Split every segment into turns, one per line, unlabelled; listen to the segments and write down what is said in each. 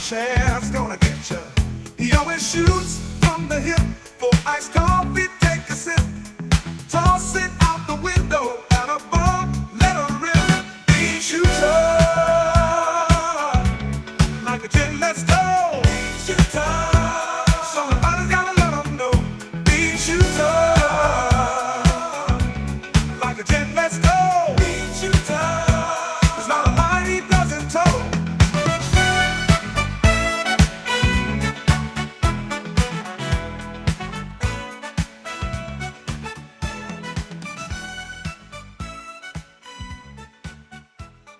chair's gonna get you. He always shoots from the hip. For iced coffee, take a sip. Toss it out the window at a bar, let her rip. Beanshooter, like a jet, let's go. Beanshooter, somebody's gotta let 'em know. Beanshooter, like a jet, let's go. Beanshooter, there's not a line he doesn't toe.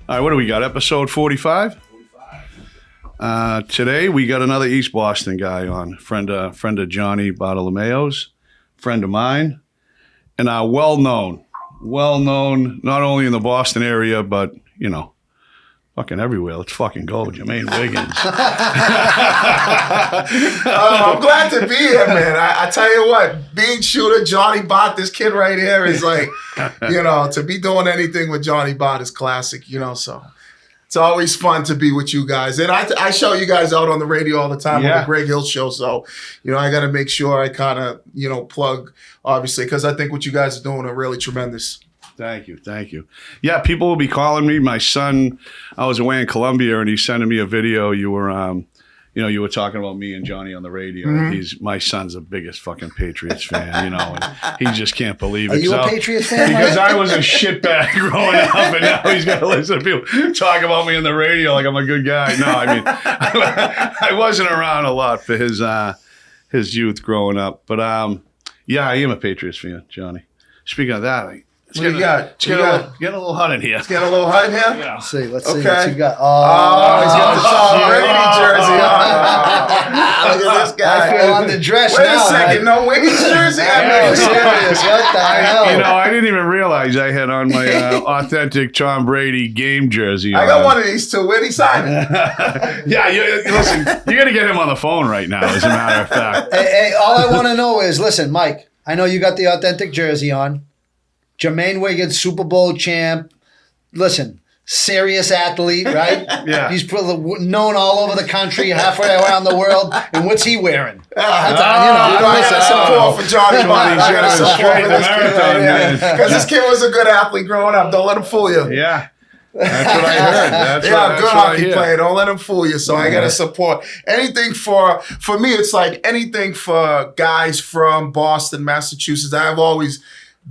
All right, what do we got? Episode 45? 45. Today we got another East Boston guy on. Friend of Johnny Bartolomeo's, friend of mine, and well-known not only in the Boston area, but, you know, fucking everywhere. Let's fucking go, Jermaine Wiggins.
I'm glad to be here, man. I tell you what, Beanshooter, Johnny Bot, this kid right here is like, you know, to be doing anything with Johnny Bot is classic, you know, so it's always fun to be with you guys. And I show you guys out on the radio all the time on the Greg Hill Show, so, you know, I got to make sure I kind of, you know, plug, obviously, because I think what you guys are doing are really tremendous.
Thank you. Yeah, people will be calling me. My son, I was away in Colombia, and he's sending me a video. You were, you were talking about me and Johnny on the radio. Mm-hmm. My son's the biggest fucking Patriots fan, you know, and he just can't believe it.
Are you a Patriots fan?
Because I was a shitbag growing up, and now he's got to listen to people talk about me on the radio like I'm a good guy. No, I mean, I wasn't around a lot for his youth growing up, but yeah, I am a Patriots fan, Johnny. Speaking of that,
It's getting a
little hot in here.
It's getting a little hot in here?
Yeah.
Let's see what you got.
He's got the Tom Brady jersey on. Look at this guy.
I feel underdressed now.
Wait a second, no Wiggins jersey?
I know, serious. What the hell?
You know, I didn't even realize I had on my authentic Tom Brady game jersey on.
I got one of these too. Where'd he sign it?
Yeah, listen, you got to get him on the phone right now, as a matter of fact.
Hey, all I want to know is, listen, Mike, I know you got the authentic jersey on. Jermaine Wiggins, Super Bowl champ. Listen, serious athlete, right?
Yeah.
He's known all over the country, halfway around the world. And what's he wearing?
I got support for Johnny. I got support for this kid. Because this kid was a good athlete growing up. Don't let him fool you.
Yeah. That's what I heard.
Good hockey player. Don't let him fool you. So I got to support anything for me. It's like anything for guys from Boston, Massachusetts. I've always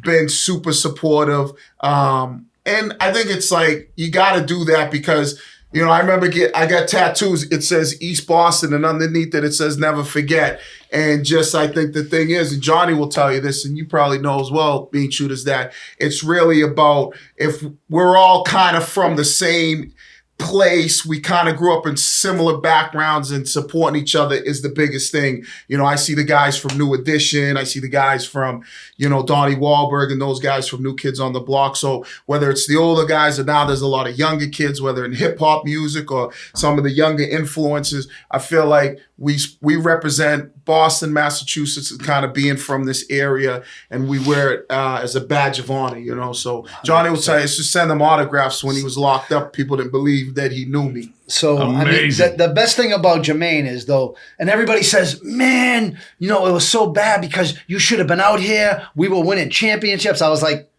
been super supportive. And I think it's like, you got to do that because, you know, I remember I got tattoos. It says East Boston, and underneath it says never forget. And just, I think the thing is, and Johnny will tell you this, and you probably know as well, Beanshooters, that it's really about, if we're all kind of from the same place, we kind of grew up in similar backgrounds, and supporting each other is the biggest thing. You know, I see the guys from New Edition, I see the guys from, you know, Donnie Wahlberg and those guys from New Kids on the Block. So whether it's the older guys or now there's a lot of younger kids, whether in hip hop music or some of the younger influences, I feel like we represent Boston, Massachusetts, and kind of being from this area, and we wear it as a badge of honor, you know. So Johnny will tell you, it's just send them autographs. When he was locked up, people didn't believe that he knew me.
So,
amazing.
I mean, the best thing about Jermaine is, though, and everybody says, man, you know, it was so bad because you should have been out here. We were winning championships. I was like,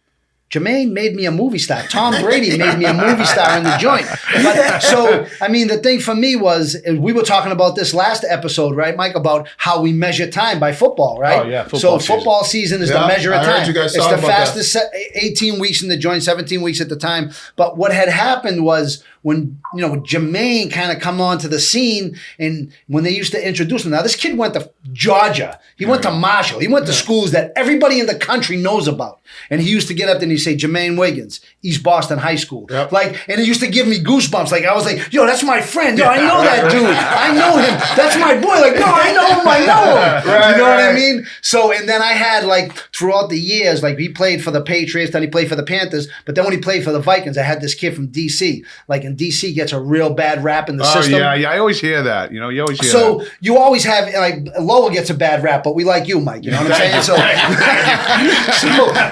Jermaine made me a movie star. Tom Brady made me a movie star in the joint. But, so, I mean, the thing for me was, we were talking about this last episode, right, Mike, about how we measure time by football, right?
Oh, yeah,
football season is the measure of time.
Heard you guys
it's the
about
fastest 18 weeks in the joint, 17 weeks at the time. But what had happened was, when, you know, Jermaine kind of come onto the scene, and when they used to introduce him. Now, this kid went to Georgia. He went to Marshall. He went to schools that everybody in the country knows about. And he used to get up there and he'd say, Jermaine Wiggins, East Boston High School.
Yep.
Like, and it used to give me goosebumps. Like, I was like, yo, that's my friend. Yo, I know that dude. I know him. That's my boy. Like, no, I know him.
Right,
you know what I mean? So, and then I had, like, throughout the years, like, he played for the Patriots, then he played for the Panthers. But then when he played for the Vikings, I had this kid from D.C. Like, in D.C. gets a real bad rap in the system.
Yeah, I always hear that. You know, you always hear
so
that.
you always have, like, Lowell gets a bad rap, but we like you, Mike. You know what I'm saying? So,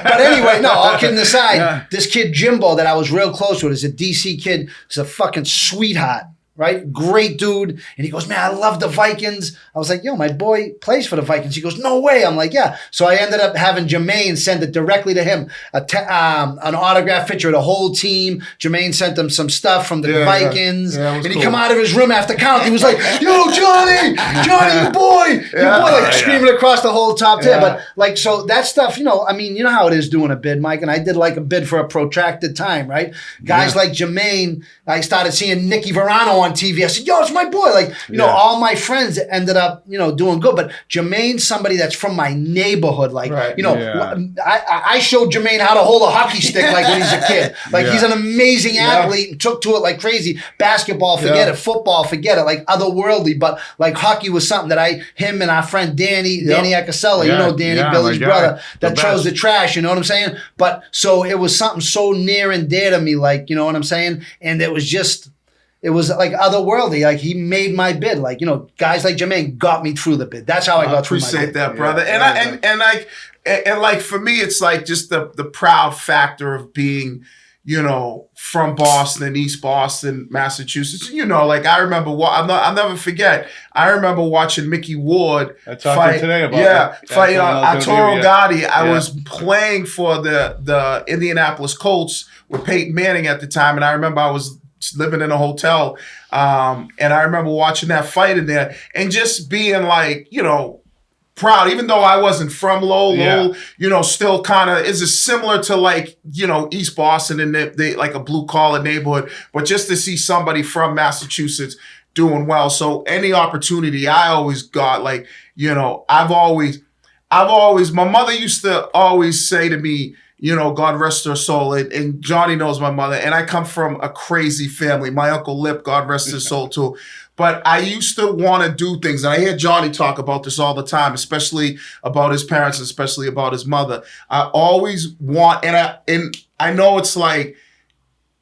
but anyway, no, all kidding aside, this kid Jimbo that I was real close with is a DC kid. He's a fucking sweetheart. right? Great dude. And he goes, man, I love the Vikings. I was like, yo, my boy plays for the Vikings. He goes, no way. I'm like, yeah. So I ended up having Jermaine send it directly to him, an autograph picture of the whole team. Jermaine sent him some stuff from the Vikings.
Yeah,
and he come out of his room after count. He was like, yo, Johnny, your boy, like screaming across the whole top tier. But like, so that stuff, you know, I mean, you know how it is doing a bid, Mike. And I did like a bid for a protracted time, right? Guys like Jermaine, I started seeing Nicky Verano on TV. I said, yo, it's my boy. Like, you know, all my friends ended up, you know, doing good. But Jermaine's somebody that's from my neighborhood. Like, you know, I showed Jermaine how to hold a hockey stick like when he's a kid. Like, he's an amazing athlete and took to it like crazy. Basketball, forget it. Football, forget it. Like, otherworldly. But, like, hockey was something that him and our friend Danny Acasella, you know Danny, Billy's brother, that chose the trash, you know what I'm saying? But, so it was something so near and dear to me, like, you know what I'm saying? And it was just... It was like otherworldly. Like he made my bid. Like, you know, guys like Jermaine got me through the bid. That's how I got through my bid.
Appreciate that, brother. And like for me, it's like just the proud factor of being, you know, from Boston, East Boston, Massachusetts. You know, like I remember, I'll never forget. I remember watching Mickey Ward fight
today about
fight Arturo Gatti. I was playing for the Indianapolis Colts with Peyton Manning at the time, and I remember I was living in a hotel, and I remember watching that fight in there and just being like, you know, proud, even though I wasn't from Lowell, you know, still kind of is similar to like, you know, East Boston and they like a blue collar neighborhood, but just to see somebody from Massachusetts doing well. So any opportunity I always got, like, you know, I've always, my mother used to always say to me, you know, God rest her soul, and Johnny knows my mother, and I come from a crazy family. My Uncle Lip, God rest his soul too. But I used to want to do things, and I hear Johnny talk about this all the time, especially about his parents, especially about his mother. I always want, and I know it's like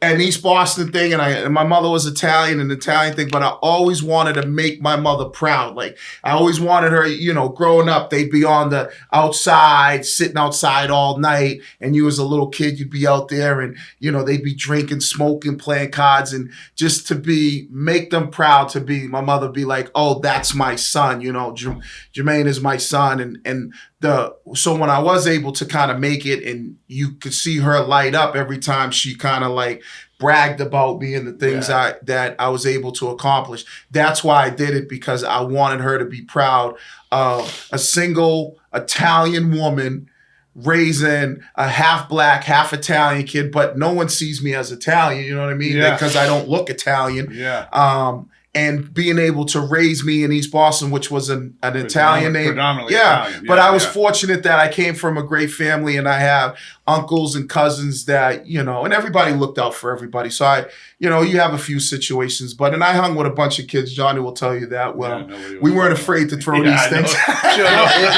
an East Boston thing, and my mother was Italian, an Italian thing, but I always wanted to make my mother proud. Like, I always wanted her, you know, growing up, they'd be on the outside, sitting outside all night, and you as a little kid, you'd be out there, and, you know, they'd be drinking, smoking, playing cards, and just to make them proud to be, my mother be like, oh, that's my son, you know, Jermaine is my son, so when I was able to kind of make it, and you could see her light up every time she kind of like bragged about me and the things that I was able to accomplish. That's why I did it, because I wanted her to be proud of a single Italian woman raising a half black, half Italian kid, but no one sees me as Italian, you know what I mean? Because I don't look Italian. And being able to raise me in East Boston, which was an Italian name.
Predominantly Italian.
But I was fortunate that I came from a great family, and I have uncles and cousins that, you know, and everybody looked out for everybody. So you know, you have a few situations, and I hung with a bunch of kids. Johnny will tell you that. Well, we weren't afraid to throw these things.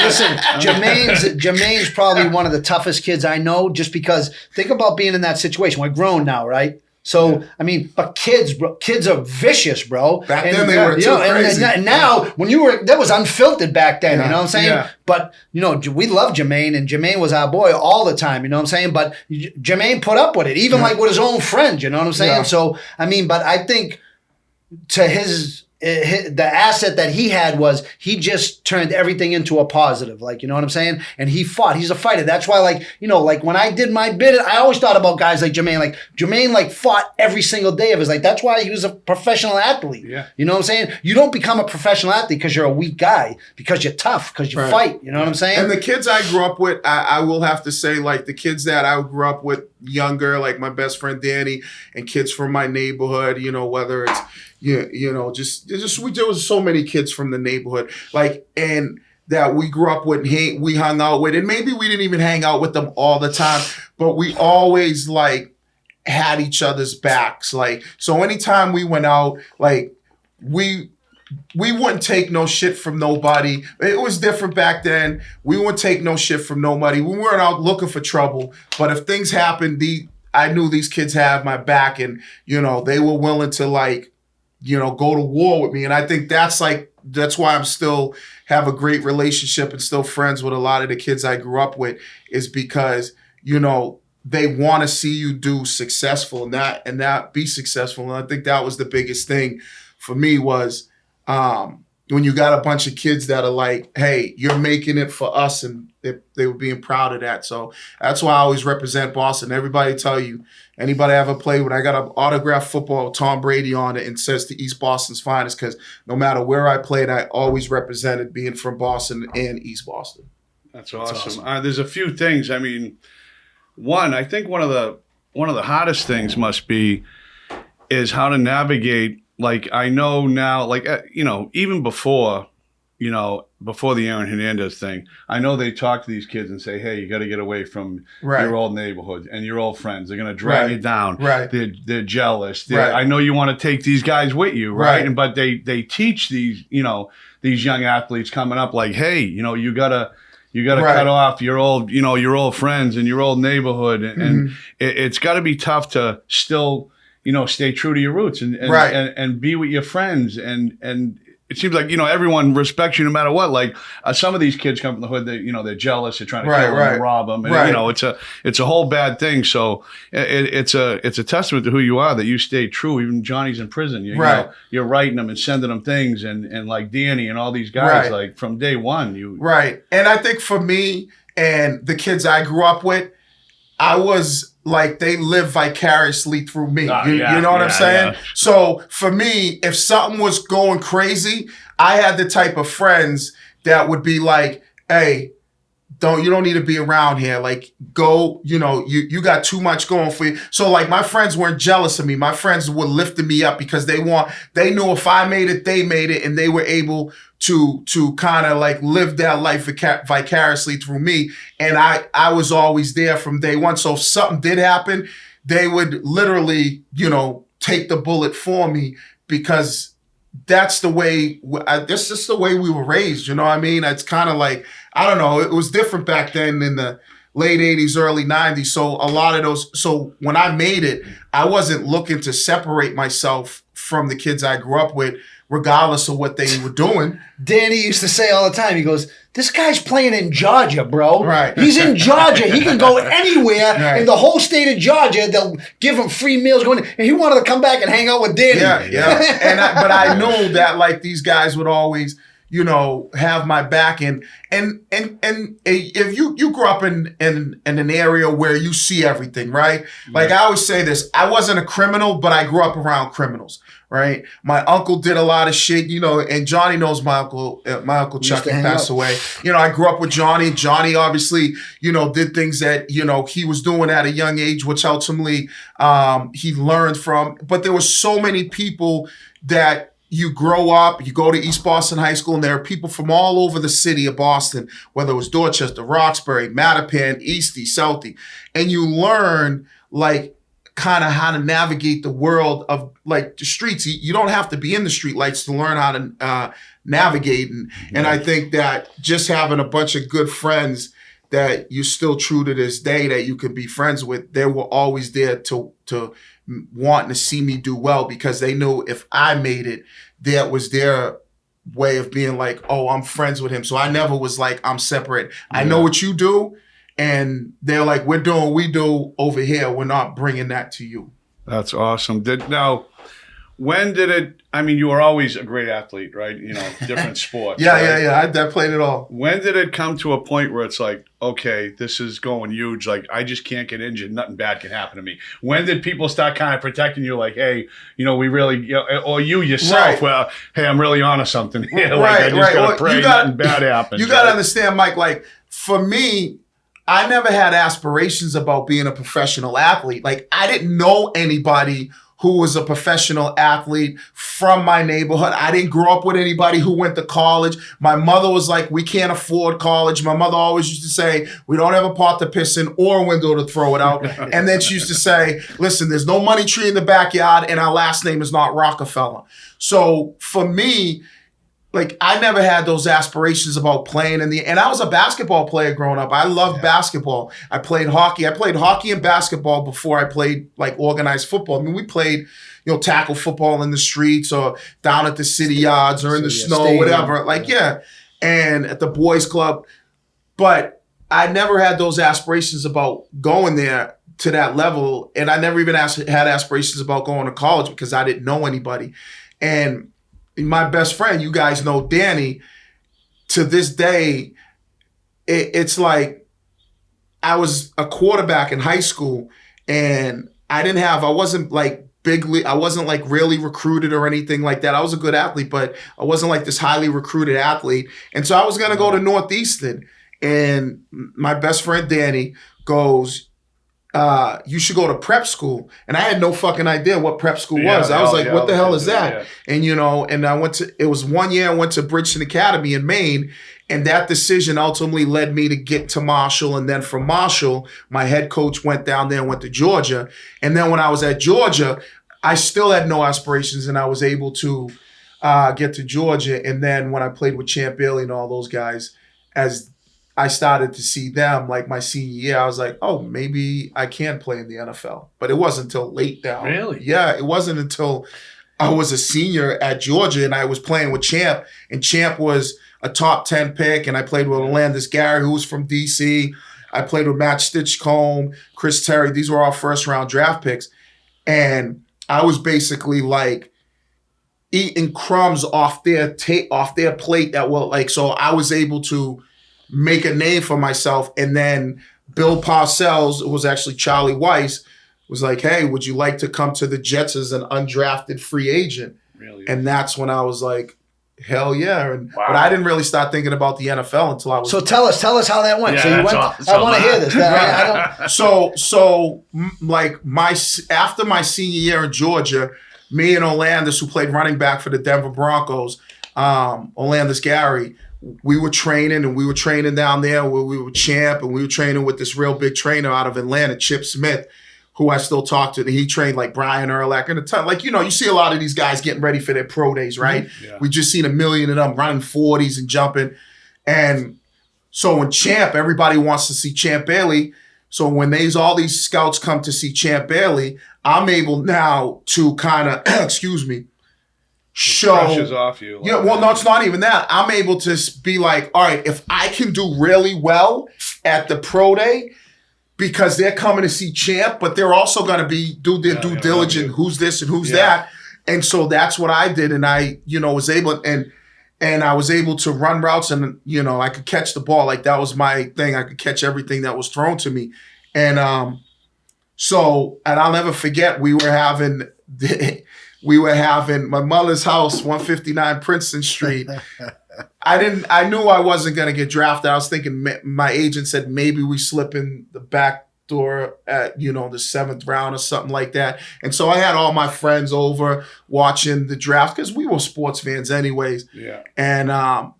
Listen, Jermaine's probably one of the toughest kids I know, just because think about being in that situation. We're grown now, right? So, I mean, but kids are vicious, bro.
Back then they were too crazy.
And now, that was unfiltered back then, you know what I'm saying? Yeah. But, you know, we love Jermaine, and Jermaine was our boy all the time, you know what I'm saying? But Jermaine put up with it, even like with his own friends, you know what I'm saying? Yeah. So, I mean, but I think to the asset that he had was he just turned everything into a positive, like, you know what I'm saying? And he fought. He's a fighter. That's why, like, you know, like when I did my bid, I always thought about guys like Jermaine. Like Jermaine, like fought every single day of his life. That's why he was a professional athlete. Yeah. You know what I'm saying? You don't become a professional athlete because you're a weak guy, because you're tough, because you fight. You know what I'm saying?
And the kids I grew up with, I will have to say, like the kids that I grew up with younger, like my best friend Danny, and kids from my neighborhood, you know, whether it's you know, there was so many kids from the neighborhood, like, and that we grew up with, and we hung out with, and maybe we didn't even hang out with them all the time, but we always like had each other's backs. Like, so anytime we went out, like we wouldn't take no shit from nobody. It was different back then. We wouldn't take no shit from nobody. We weren't out looking for trouble, but if things happened, I knew these kids had my back, and, you know, they were willing to, like, you know, go to war with me. And I think that's why I'm still have a great relationship and still friends with a lot of the kids I grew up with, is because, you know, they want to see you do successful and that be successful. And I think that was the biggest thing for me was when you got a bunch of kids that are like, hey, you're making it for us, and they were being proud of that. So that's why I always represent Boston. Everybody tell you, anybody I ever played with, I got an autographed football with Tom Brady on it and says to East Boston's finest, because no matter where I played, I always represented being from Boston and East Boston.
That's awesome. There's a few things. I mean, I think one of the hardest things must be is how to navigate. Like, I know now, like, even before the Aaron Hernandez thing, I know they talk to these kids and say, hey, you got to get away from your old neighborhood and your old friends. They're going to drag you down.
Right.
They're jealous.
Right.
I know you want to take these guys with you, right? But they teach these young athletes coming up, like, hey, you got to cut off your old friends and your old neighborhood. And it's got to be tough to still stay true to your roots and be with your friends. And it seems like, everyone respects you no matter what. Like some of these kids come from the hood, they're jealous, they're trying to kill them and rob them. And, it's a whole bad thing. So it's a testament to who you are, that you stay true. Even Johnny's in prison. You're writing them and sending them things. And like Danny and all these guys, like from day one,
Right. And I think for me and the kids I grew up with, I was like, they live vicariously through me. You know what I'm saying? Yeah. So for me, if something was going crazy, I had the type of friends that would be like, hey, you don't need to be around here. Like, go, you got too much going for you. So like my friends weren't jealous of me. My friends were lifting me up because they knew if I made it, they made it, and they were able to kind of like live that life vicariously through me. And I was always there from day one. So if something did happen, they would literally, take the bullet for me, because that's the way, that's just the way we were raised. You know what I mean? It's kind of like, I don't know, it was different back then in the late 80s, early 90s. So a lot of those, so when I made it, I wasn't looking to separate myself from the kids I grew up with, regardless of what they were doing.
Danny used to say all the time, he goes, this guy's playing in Georgia, bro.
Right.
He's in Georgia. He can go anywhere in the whole state of Georgia. They'll give him free meals going. And he wanted to come back and hang out with Danny.
Yeah. But I know that like these guys would always, have my back. And if you grew up in an area where you see everything, right? Like I always say this, I wasn't a criminal, but I grew up around criminals. Right. My uncle did a lot of shit, and Johnny knows my uncle Chuck, he passed away. I grew up with Johnny. Johnny obviously, did things that, he was doing at a young age, which ultimately he learned from. But there were so many people that you grow up, you go to East Boston High School, and there are people from all over the city of Boston, whether it was Dorchester, Roxbury, Mattapan, Eastie, Southie, and you learn like kind of how to navigate the world of like the streets. You don't have to be in the street lights to learn how to navigate. And I think that just having a bunch of good friends that you're still true to this day that you can be friends with, they were always there to wanting to see me do well, because they knew if I made it, that was their way of being like, oh, I'm friends with him. So I never was like, I'm separate. I know what you do. And they're like, we're doing what we do over here. We're not bringing that to you.
That's awesome. When did it, you were always a great athlete, right? Different sports.
I played it all.
When did it come to a point where it's like, okay, this is going huge. Like, I just can't get injured. Nothing bad can happen to me. When did people start kind of protecting you? Like, hey, we really, or you yourself, well, hey, I'm really onto something here. Like, I just got to pray nothing bad happens.
You got to understand, Mike, like, for me, I never had aspirations about being a professional athlete. Like, I didn't know anybody who was a professional athlete from my neighborhood. I didn't grow up with anybody who went to college. My mother was like, we can't afford college. My mother always used to say, we don't have a pot to piss in or a window to throw it out. And then she used to say, listen, there's no money tree in the backyard and our last name is not Rockefeller. So for me, like, I never had those aspirations about playing and I was a basketball player growing up. I loved basketball. I played hockey. I played hockey and basketball before I played like organized football. We played, tackle football in the streets or down at the city yards or in the snow, stadium, whatever. Like, and at the boys club. But I never had those aspirations about going there to that level. And I never even had aspirations about going to college because I didn't know anybody. And my best friend, you guys know Danny, to this day, it's like I was a quarterback in high school, and I wasn't like I wasn't like really recruited or anything like that. I was a good athlete, but I wasn't like this highly recruited athlete. And so I was going to go to Northeastern, and my best friend Danny goes, you should go to prep school. And I had no fucking idea what prep school was. I was like, what the hell is that?
Yeah.
And, and it was 1 year I went to Bridgeton Academy in Maine. And that decision ultimately led me to get to Marshall. And then from Marshall, my head coach went down there and went to Georgia. And then when I was at Georgia, I still had no aspirations, and I was able to get to Georgia. And then when I played with Champ Bailey and all those guys, as I started to see them, like my senior year, I was like, oh, maybe I can play in the NFL. But it wasn't until late down.
Really?
Yeah, it wasn't until I was a senior at Georgia and I was playing with Champ. And Champ was a top 10 pick, and I played with Orlandis Gary, who was from D.C. I played with Matt Stinchcomb, Chris Terry. These were all first-round draft picks. And I was basically like eating crumbs off their plate that were like, so I was able to make a name for myself. And then Bill Parcells, it was actually Charlie Weiss, was like, hey, would you like to come to the Jets as an undrafted free agent?
Really?
And that's when I was like, hell yeah. But I didn't really start thinking about the NFL until I was.
So tell us how that went.
Yeah,
so you went. I want to hear this. I don't.
After my senior year in Georgia, me and Orlandis, who played running back for the Denver Broncos, Orlandis Gary, we were training down there where we were Champ, and we were training with this real big trainer out of Atlanta, Chip Smith, who I still talk to. He trained like Brian Urlacher and a ton. Like, you see a lot of these guys getting ready for their pro days, right?
Mm-hmm. Yeah.
We just seen a million of them running 40s and jumping. And so when everybody wants to see Champ Bailey. So when all these scouts come to see Champ Bailey, I'm able now to kind of, show.
Pressure's off you.
Yeah, well, no, it's not even that. I'm able to be like, all right, if I can do really well at the pro day, because they're coming to see Champ, but they're also going to do their due diligence. Who's this and who's that? And so that's what I did. And I, was able, and I was able to run routes, and, I could catch the ball. Like, that was my thing. I could catch everything that was thrown to me. And and I'll never forget, we were having my mother's house, 159 Princeton Street. I knew I wasn't going to get drafted. I was thinking, my agent said maybe we slip in the back door at, the seventh round or something like that. And so I had all my friends over watching the draft, because we were sports fans anyways.
Yeah.
And, and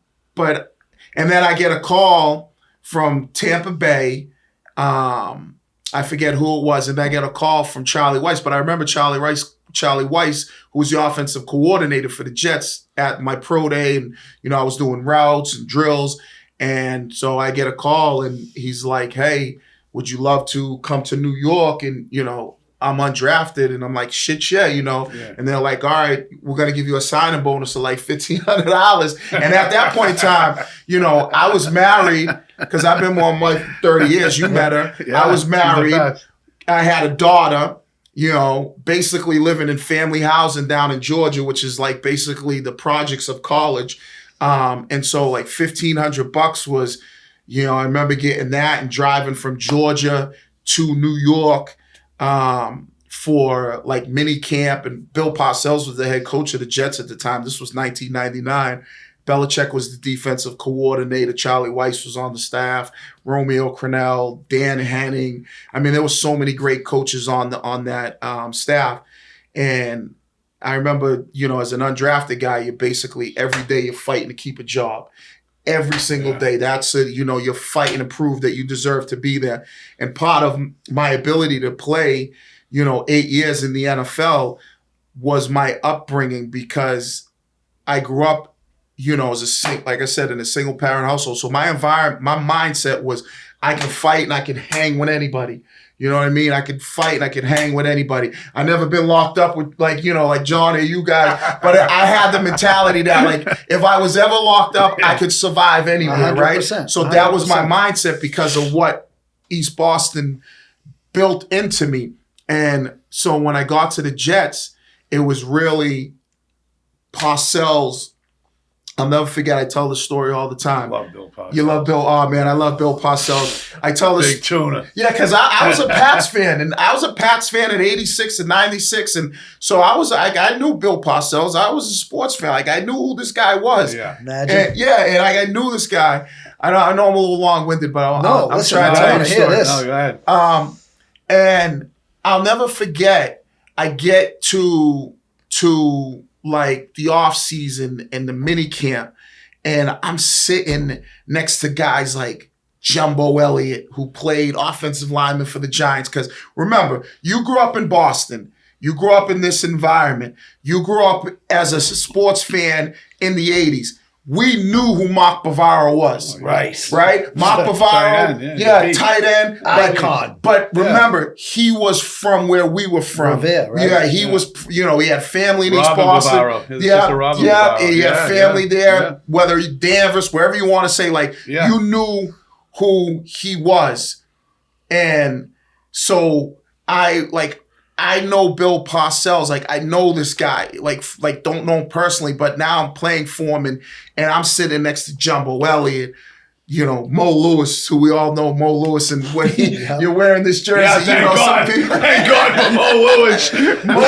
then I get a call from Tampa Bay. I forget who it was. And I get a call from Charlie Weiss, but I remember Charlie Weiss, who was the offensive coordinator for the Jets at my pro day. And, I was doing routes and drills. And so I get a call, and he's like, hey, would you love to come to New York? And, I'm undrafted. And I'm like, shit, yeah,
Yeah.
And they're like, all right, we're going to give you a signing bonus of like $1,500. And at that point in time, I was married, because I've been more than like 30 years. You met her.
Yeah,
I was married. I had a daughter. Basically living in family housing down in Georgia, which is like basically the projects of college. And so like $1,500 was, I remember getting that and driving from Georgia to New York for like mini camp. And Bill Parcells was the head coach of the Jets at the time. This was 1999. Belichick was the defensive coordinator. Charlie Weiss was on the staff. Romeo Crennel, Dan Henning. I mean, there were so many great coaches on that staff. And I remember, as an undrafted guy, you're basically every day you're fighting to keep a job. Every single day. That's it. You're fighting to prove that you deserve to be there. And part of my ability to play, 8 years in the NFL was my upbringing, because I grew up, like I said, in a single parent household. So my environment, my mindset was, I can fight and I can hang with anybody. You know what I mean? I could fight and I could hang with anybody. I never been locked up with like John or you guys, but I had the mentality that like, if I was ever locked up, I could survive anywhere,
100%,
right? So that was my
100%.
mindset, because of what East Boston built into me. And so when I got to the Jets, it was really Parcells. I'll never forget. I tell this story all the time.
I love Bill Parcells.
You love Bill? Oh man, I love Bill Parcells. I tell this.
Big tuna.
Yeah, because I was a Pats fan, and I was a Pats fan in '86 and '96, and so I knew Bill Parcells. I was a sports fan. Like I knew who this guy was.
Yeah.
Imagine.
And I knew this guy. I know I'm a little long-winded, but I'm
listen,
trying to
I
tell you
wanna
the
hear
story.
this.
No, go ahead.
And I'll never forget. I get to like the off season and the mini camp, and I'm sitting next to guys like Jumbo Elliott, who played offensive lineman for the Giants. Because remember, you grew up in Boston. You grew up in this environment. You grew up as a sports fan in the 80s. We knew who Mark Bavaro was.
Right.
Mark
Tight
Bavaro,
end,
tight end.
Icon.
But remember, he was from where we were from.
Revere, right?
Yeah, he was, he had family in East
Robin
Boston.
Bavaro. His sister Robin Bavaro.
He had family there,
Yeah.
whether Danvers, wherever you want to say, you knew who he was. And so I know Bill Parcells. Like, I know this guy. Like don't know him personally, but now I'm playing for him, and I'm sitting next to Jumbo Elliott, Mo Lewis, who we all know Mo Lewis, and when you're wearing this jersey,
Thank God. Thank God for Mo Lewis.
Mo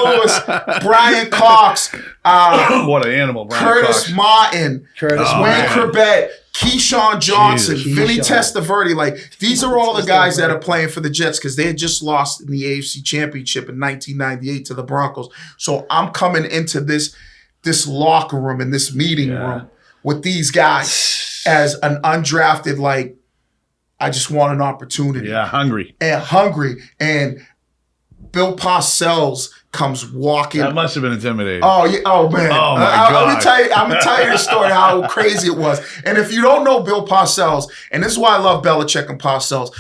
Lewis, Brian Cox,
What an animal, Brian
Curtis
Cox.
Martin, Wayne
man.
Corbett, Keyshawn Johnson,
Jesus.
Vinny
Keyshawn.
Testaverde. Like, these are all the guys that are playing for the Jets because they had just lost in the AFC Championship in 1998 to the Broncos. So I'm coming into this locker room and this meeting room with these guys as an undrafted, I just want an opportunity.
Yeah, hungry.
And hungry. And Bill Parcells comes walking.
That must have been intimidating.
Oh yeah! Oh man!
Oh, my
I'm
God.
gonna tell you the story how crazy it was. And if you don't know Bill Parcells, and this is why I love Belichick and Parcells.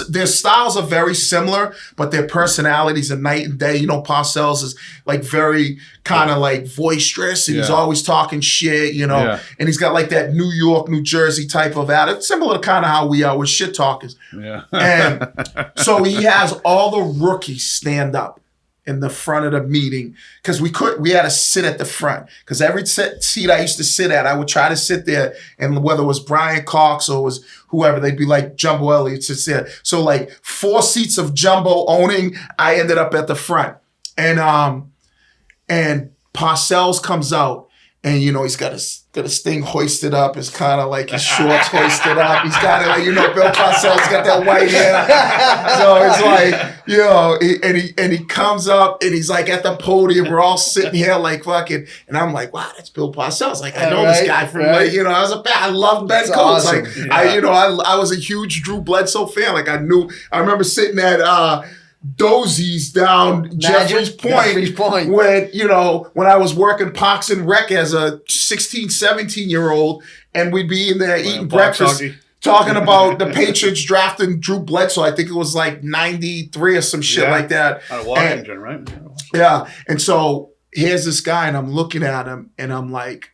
Their styles are very similar, but their personalities are night and day. Parcells is very kind of boisterous, and he's always talking shit. And he's got that New York, New Jersey type of attitude, similar to kind of how we are with shit talkers.
Yeah.
And so he has all the rookies stand up in the front of the meeting because we had to sit at the front because every seat I used to sit at, I would try to sit there, and whether it was Brian Cox or it was whoever, they'd be like Jumbo Elliott sits there. So 4 seats of Jumbo owning, I ended up at the front, and Parcells comes out. And he's got his thing hoisted up. It's kind of like his shorts hoisted up. He's got it Bill Parcells got that white hair. So it's and he comes up and he's at the podium. We're all sitting here fucking, and I'm like, wow, that's Bill Parcells. I know this guy from I love Ben Coates.
Awesome.
I was a huge Drew Bledsoe fan. I remember sitting at Dozy's down Jeffrey's Point when I was working Parks and Rec as a 16, 17-year-old, and we'd be in there eating breakfast talking about the Patriots drafting Drew Bledsoe. I think it was 93 or some shit like that.
Out of Washington, right?
Yeah. And so here's this guy, and I'm looking at him, and I'm like,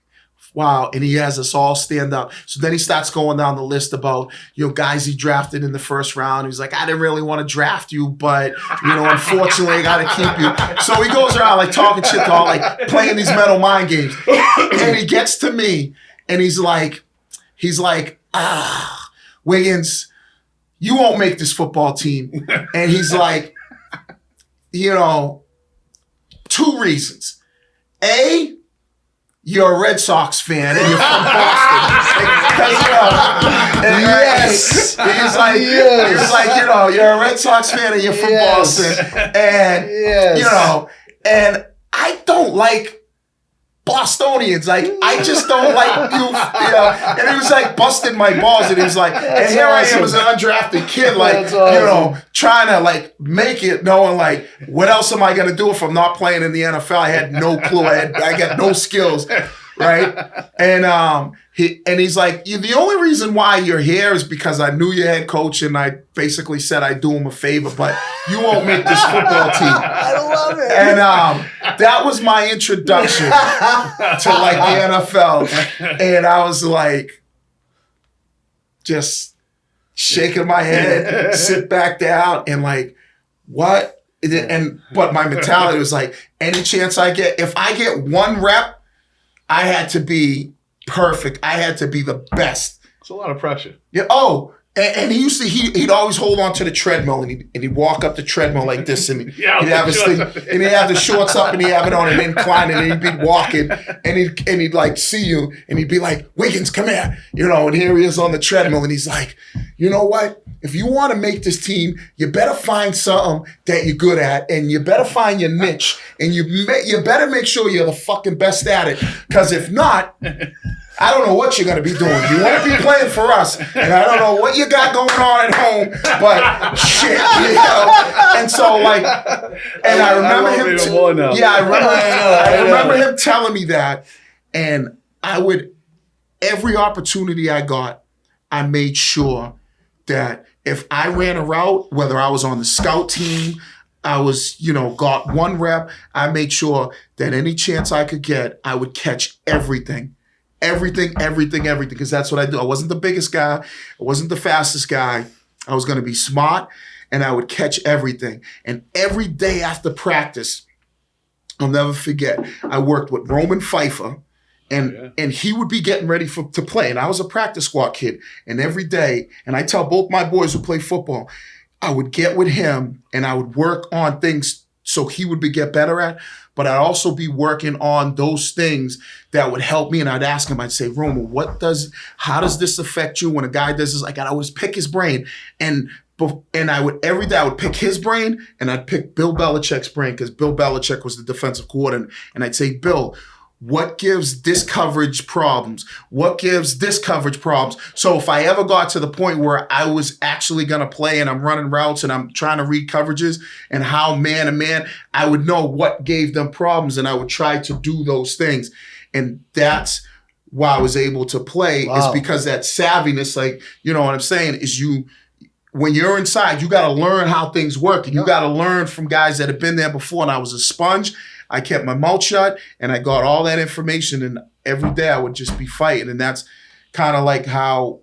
wow. And he has us all stand up. So then he starts going down the list about, guys he drafted in the first round. He's like, I didn't really want to draft you, but, unfortunately, I got to keep you. So he goes around talking shit to all, playing these mental mind games. And he gets to me, and he's like, Wiggins, you won't make this football team. And he's like, 2 reasons. A, you're a Red Sox fan and you're from Boston.
Yes.
He's like, you're a Red Sox fan and you're from Boston. And, and I don't like Bostonians. I just don't like you. And he was busting my balls. And he was like, and here I am as an undrafted kid, trying to make it, knowing what else am I going to do if I'm not playing in the NFL? I had no clue. I got no skills. Right. And he's like, the only reason why you're here is because I knew your head coach, and I basically said I'd do him a favor, but you won't make this football team.
I love it.
And that was my introduction to the NFL. And I was just shaking my head, sit back down, and what But my mentality was like, any chance I get, if I get one rep, I had to be perfect. I had to be the best.
It's a lot of pressure.
Yeah. Oh, and he'd always hold on to the treadmill and he'd walk up the treadmill like this and he'd have his thing and he'd have the shorts up and he'd have it on an incline and he'd be walking and he'd like see you and he'd be like, Wiggins, come here, and here he is on the treadmill and he's like, you know what? If you want to make this team, you better find something that you're good at and you better find your niche and you better make sure you're the fucking best at it, because if not, I don't know what you're going to be doing. You want to be playing for us, and I don't know what you got going on at home, but shit, And so, like, and I remember him. I remember him telling me that, and every opportunity I got, I made sure that if I ran a route, whether I was on the scout team, I was, got one rep, I made sure that any chance I could get, I would catch everything. Everything, because that's what I do. I wasn't the biggest guy. I wasn't the fastest guy. I was going to be smart, and I would catch everything. And every day after practice, I'll never forget, I worked with Roman Pfeiffer, and he would be getting ready to play. And I was a practice squad kid. And every day, and I tell both my boys who play football, I would get with him, and I would work on things so he would get better at. But I'd also be working on those things that would help me. And I'd ask him, I'd say, Roman, how does this affect you when a guy does this? Like, I'd always pick his brain. And every day I would pick his brain and I'd pick Bill Belichick's brain, because Bill Belichick was the defensive coordinator. And I'd say, Bill, what gives this coverage problems? What gives this coverage problems? So if I ever got to the point where I was actually going to play and I'm running routes and I'm trying to read coverages and how man to man, I would know what gave them problems and I would try to do those things. And that's why I was able to play, is because that savviness, like, you know what I'm saying, is when you're inside, you got to learn how things work, and you got to learn from guys that have been there before. And I was a sponge. I kept my mouth shut and I got all that information, and every day I would just be fighting. And that's kind of like how,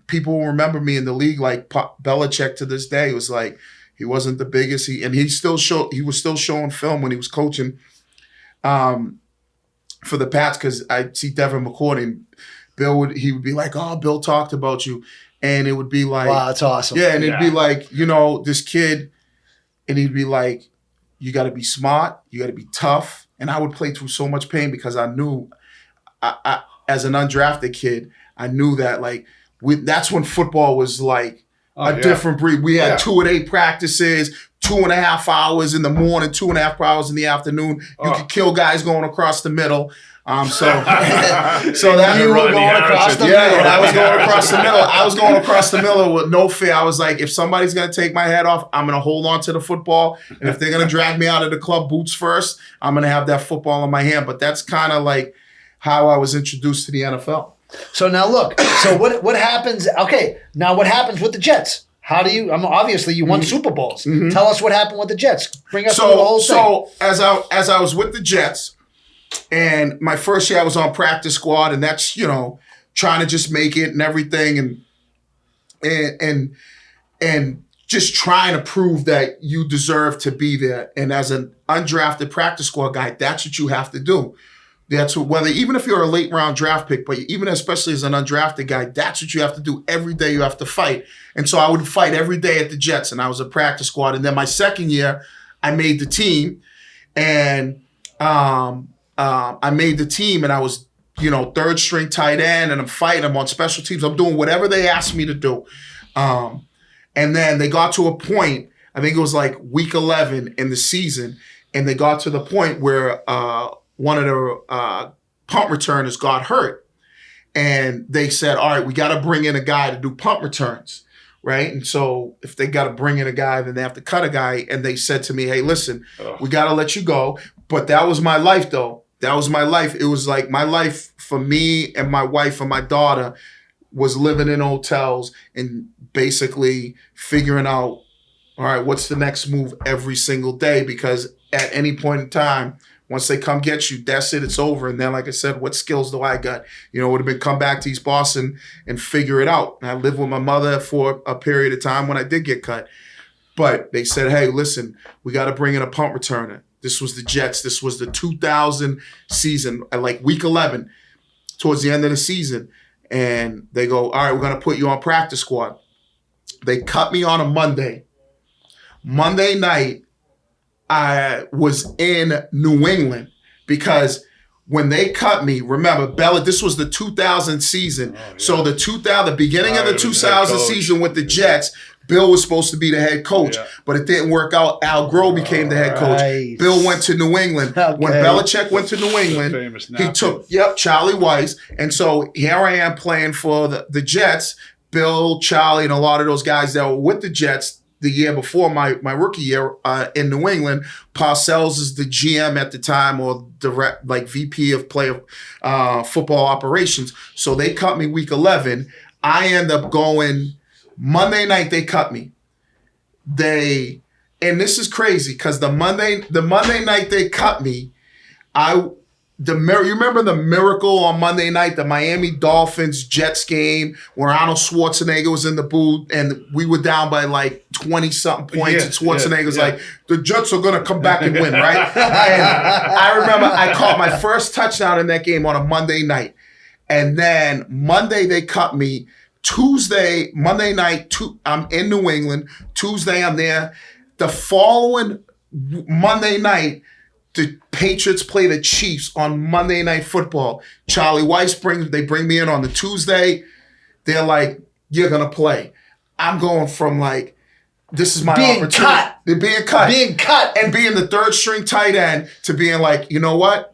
people remember me in the league, like Belichick to this day. It was like, he wasn't the biggest. He was still showing film when he was coaching for the Pats, because I see Devin McCourty, and he would be like, oh, Bill talked about you. And it would be like,
wow, that's awesome.
Yeah. And it'd be like, this kid, and he'd be like, you got to be smart. You got to be tough. And I would play through so much pain because I knew, I as an undrafted kid, I knew that that's when football was like a different breed. We had 2-a-day practices, 2.5 hours in the morning, 2.5 hours in the afternoon. You could kill guys going across the middle. So that
you were going across the middle.
Yeah, I was going across the middle. I was going across the middle with no fear. I was like, if somebody's going to take my head off, I'm going to hold on to the football. And if they're going to drag me out of the club boots first, I'm going to have that football in my hand. But that's kind of like how I was introduced to the NFL.
So now look, what happens? Okay, now what happens with the Jets? How do you? Obviously, you won Super Bowls. Mm-hmm. Tell us what happened with the Jets. Bring us through the whole thing. So
as I was with the Jets, and my first year I was on practice squad, and that's trying to just make it and everything, and just trying to prove that you deserve to be there. And as an undrafted practice squad guy, that's what you have to do. That's even if you're a late round draft pick, but even especially as an undrafted guy, that's what you have to do. Every day you have to fight. And so I would fight every day at the Jets, and I was a practice squad. And then my second year, I made the team, and I made the team, and I was, third string tight end, and I'm fighting. I'm on special teams. I'm doing whatever they asked me to do. And then they got to a point, I think it was like week 11 in the season, and they got to the point where one of the punt returners got hurt. And they said, all right, we got to bring in a guy to do punt returns, right? And so if they got to bring in a guy, then they have to cut a guy. And they said to me, hey, listen, we got to let you go. But that was my life, though. That was my life. It was like my life for me and my wife and my daughter was living in hotels and basically figuring out, all right, what's the next move every single day? Because at any point in time, once they come get you, that's it, it's over. And then, like I said, what skills do I got? It would have been come back to East Boston and figure it out. And I lived with my mother for a period of time when I did get cut. But they said, hey, listen, we got to bring in a punt returner. This was the Jets. This was the 2000 season, at like week 11, towards the end of the season. And they go, all right, we're going to put you on practice squad. They cut me on a Monday. Monday night, I was in New England because when they cut me, remember, Bella, this was the 2000 season. Oh, yeah. So the beginning of the 2000 season with the Jets, Bill was supposed to be the head coach, but it didn't work out. Al Groh became the head coach. Bill went to New England. Okay. When Belichick went to New England, he took, Charlie Weiss. And so here I am playing for the Jets. Bill, Charlie, and a lot of those guys that were with the Jets the year before my rookie year in New England. Parcells is the GM at the time, or direct VP of football operations. So they cut me week 11. I end up going Monday night. They cut me. And this is crazy because the Monday night they cut me, you remember the miracle on Monday night, the Miami Dolphins Jets game where Arnold Schwarzenegger was in the booth and we were down by like 20-something points and Schwarzenegger's like, the Jets are going to come back and win, right? And I remember I caught my first touchdown in that game on a Monday night. And then Monday they cut me. Monday night, I'm in New England. Tuesday I'm there. The following Monday night, the Patriots play the Chiefs on Monday Night Football. Charlie Weiss they bring me in on the Tuesday. They're like, you're going to play. I'm going from like, this is my opportunity. They're being cut. And being the third string tight end to being like, you know what?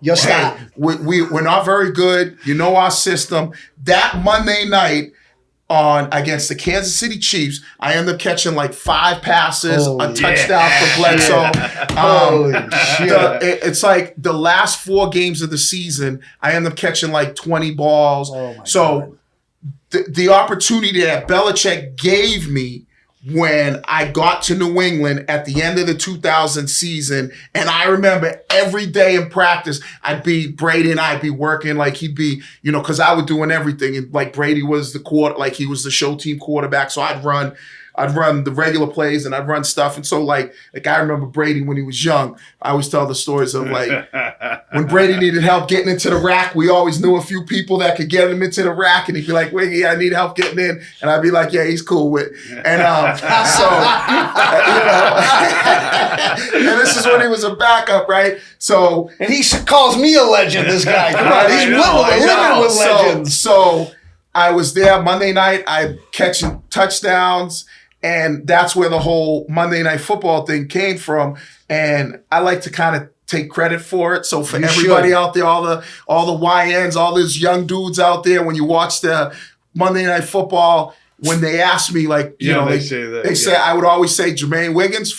We're not very good. You know our system. That Monday night, against the Kansas City Chiefs, I end up catching like 5 passes, a touchdown for Bledsoe. Holy shit. It's like the last 4 games of the season, I end up catching like 20 balls. God. The opportunity that Belichick gave me when I got to New England at the end of the 2000 season, and I remember every day in practice, Brady and I'd be working like he'd be, because I was doing everything, and like Brady was he was the show team quarterback, so I'd run the regular plays and I'd run stuff. And so like I remember Brady when he was young. I always tell the stories of like when Brady needed help getting into the rack, we always knew a few people that could get him into the rack, and he'd be like, Wiggy, I need help getting in. And I'd be like, yeah, he's cool with it. And and this is when he was a backup, right? So,
and he calls me a legend, this guy. Come on, he's living with legends.
So I was there Monday night. I'm catching touchdowns. And that's where the whole Monday Night Football thing came from. And I like to kind of take credit for it. So for everybody out there, all the YNs, all these young dudes out there, when you watch the Monday Night Football, when they ask me, like, they say I would always say Jermaine Wiggins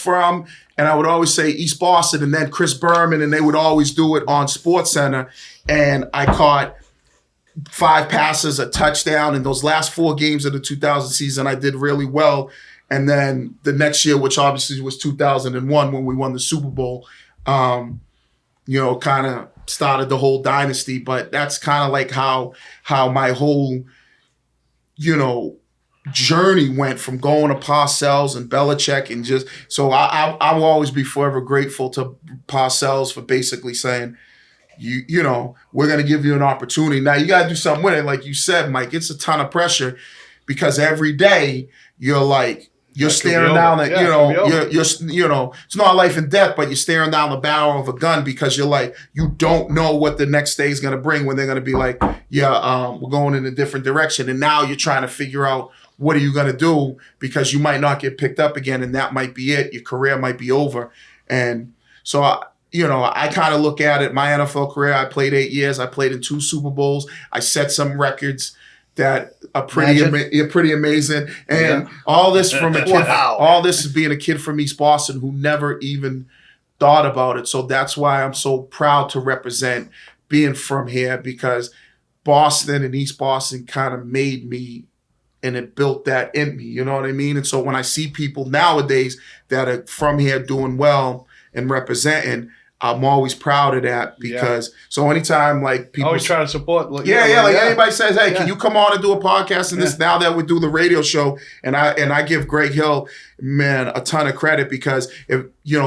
and I would always say East Boston, and then Chris Berman, and they would always do it on SportsCenter. And I caught 5 passes, a touchdown. In those last 4 games of the 2000 season, I did really well. And then the next year, which obviously was 2001 when we won the Super Bowl, kind of started the whole dynasty. But that's kind of like how my whole, journey went from going to Parcells and Belichick, and just so I will always be forever grateful to Parcells for basically saying, we're going to give you an opportunity. Now you got to do something with it. Like you said, Mike, it's a ton of pressure because every day you're staring down at, it's not life and death, but you're staring down the barrel of a gun because you're like, you don't know what the next day is going to bring when they're going to be like, we're going in a different direction. And now you're trying to figure out what are you going to do because you might not get picked up again, and that might be it. Your career might be over. And so, I kind of look at it, my NFL career, I played 8 years. I played in 2 Super Bowls. I set some records that are pretty amazing. And all this from a kid, all this is being a kid from East Boston who never even thought about it. So that's why I'm so proud to represent being from here, because Boston and East Boston kind of made me, and it built that in me, you know what I mean? And so when I see people nowadays that are from here doing well and representing, I'm always proud of that because so anytime like people
always try to support. Like,
anybody says, hey, can you come on and do a podcast and this now that we do the radio show, and I give Greg Hill, man, a ton of credit because if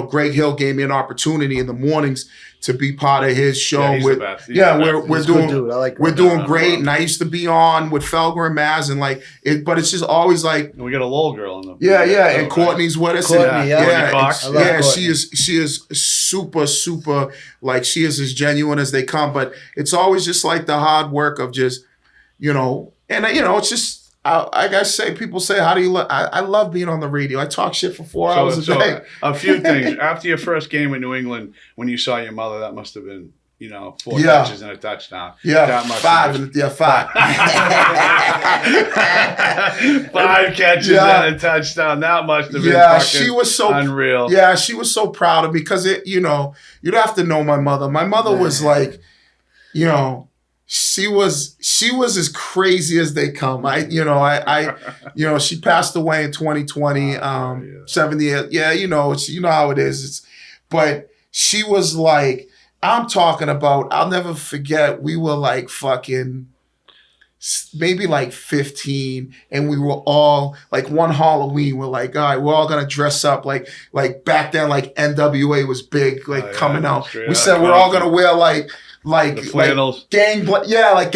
Greg Hill gave me an opportunity in the mornings to be part of his show.
He's
with
the best.
We're doing we're doing great,
well.
and I used to be on with Felger and Maz and like it, but it's just always like
we got a little girl in the
and Courtney's with us.
Courtney,
Courtney Cox.
She is super like she is as genuine as they come, but it's always just like the hard work of just and it's just. I gotta say, people say, "How do you?" I love being on the radio. I talk shit for 4 hours a day.
A few things after your first game in New England, when you saw your mother, that must have been 4 catches and a touchdown.
Yeah,
that much
5. Yeah, 5.
5 catches and a touchdown. That must have been
she was so
unreal.
Yeah, she was so proud of me because you'd have to know my mother. My mother was like, She was as crazy as they come. She passed away in 2020, 70. Yeah, it's how it is. But she was like, I'm talking about, I'll never forget, we were like fucking maybe like 15 and we were all like one Halloween, we're like, all right, we're all gonna dress up like back then, like NWA was big, coming out. We said we're all gonna wear like
the flannels,
gangbanger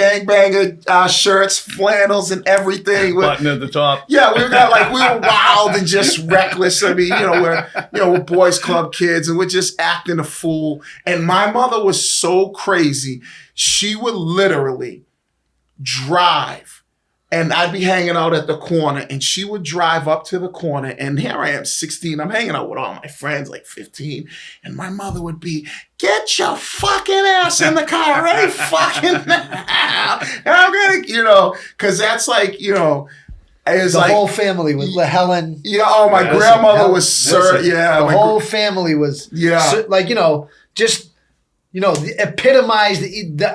shirts, flannels, and everything.
Button at the top.
Yeah, we were wild and just reckless. I mean, we're boys club kids, and we're just acting a fool. And my mother was so crazy; she would literally drive. And I'd be hanging out at the corner, and she would drive up to the corner, and here I am, 16. I'm hanging out with all my friends, like 15, and my mother would be, "Get your fucking ass in the car right fucking now." And I'm gonna, because that's like, it was
the whole family was Helen.
Yeah, my grandmother was
the whole family was just. Epitomize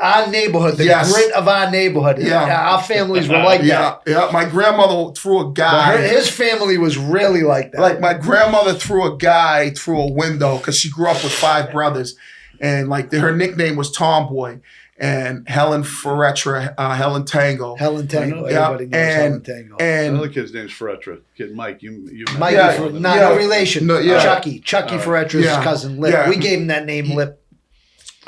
our neighborhood, the grit of our neighborhood. Yeah. Our families were like that.
Yeah, my grandmother threw a guy.
His family was really like that.
Like my grandmother threw a guy through a window because she grew up with 5 brothers. And her nickname was Tomboy. And Helen Ferretra, Helen Tango.
Helen Tango. Everybody knows Helen Tango.
And
another kid's name's Ferretra. Kid Mike.
Mike, no relation.
No,
Chucky Ferretra's cousin Lip. We gave him that name, Lip.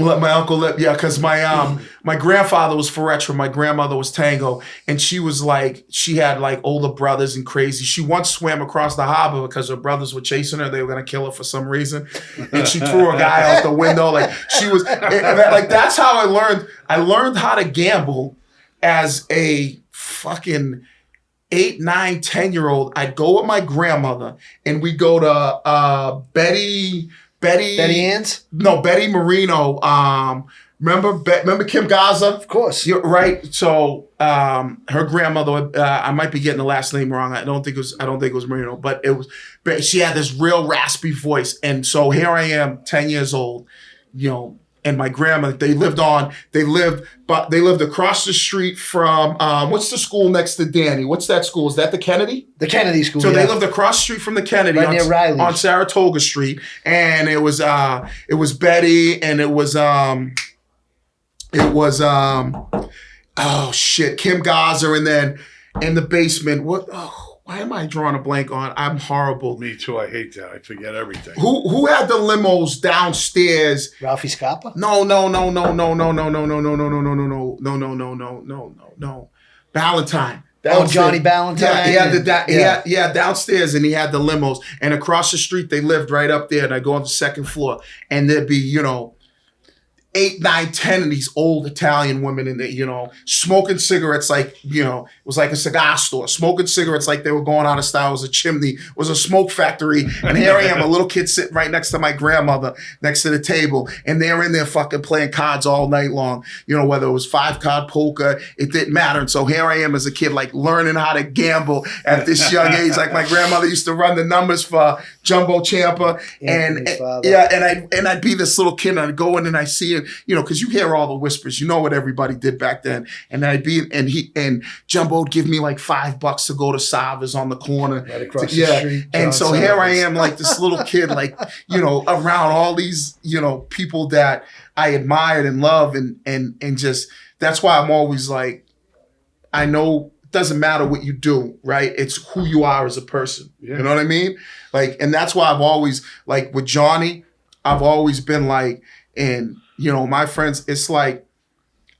My Uncle Lip, because my grandfather was Ferretra, my grandmother was Tango, and she was like, she had like older brothers and crazy. She once swam across the harbor because her brothers were chasing her. They were gonna kill her for some reason, and she threw a guy out the window. Like she was, that's how I learned. I learned how to gamble as a fucking 8, 9, 10-year-old. I'd go with my grandmother, and we go to Betty
Ann's?
No, Betty Marino. Remember Kim Gaza?
Of course.
You're right. So her grandmother, I might be getting the last name wrong. I don't think it was Marino, but she had this real raspy voice. And so here I am, 10 years old, and my grandma, they lived across the street from, what's the school next to Danny? What's that school? Is that the Kennedy?
The Kennedy School.
So they lived across the street from the Kennedy
near Riley's.
On Saratoga Street. And it was Betty, and it was Kim Gaza, and then in the basement, why am I drawing a blank on? I'm horrible.
Me too. I hate that. I forget everything.
Who had the limos downstairs?
Ralphie Scappa?
No. Valentine.
Downstairs. Johnny Valentine.
Yeah, downstairs, and he had the limos. And across the street, they lived right up there. And I go on the second floor, and there'd be, 8, 9, 10 of these old Italian women in there, smoking cigarettes like, it was like a cigar store. Smoking cigarettes like they were going out of style. It was a chimney. It was a smoke factory. And here I am, a little kid sitting right next to my grandmother, next to the table. And they're in there fucking playing cards all night long. Whether it was 5-card poker, it didn't matter. And so here I am as a kid, like learning how to gamble at this young age. Like my grandmother used to run the numbers for Jumbo Champa. And I'd be this little kid, and I'd go in and I see her, and because you hear all the whispers, you know what everybody did back then. And I'd be and Jumbo would give me like $5 to go to Savas on the corner,
Right across the street.
And so
John
here I
Savas.
am, like this little kid, like around all these people that I admired and love, and just that's why I'm always like, I know. Doesn't matter what you do, right? It's who you are as a person.
Yeah.
You know what I mean? Like, and that's why I've always, like with Johnny, I've always been like, and my friends, it's like,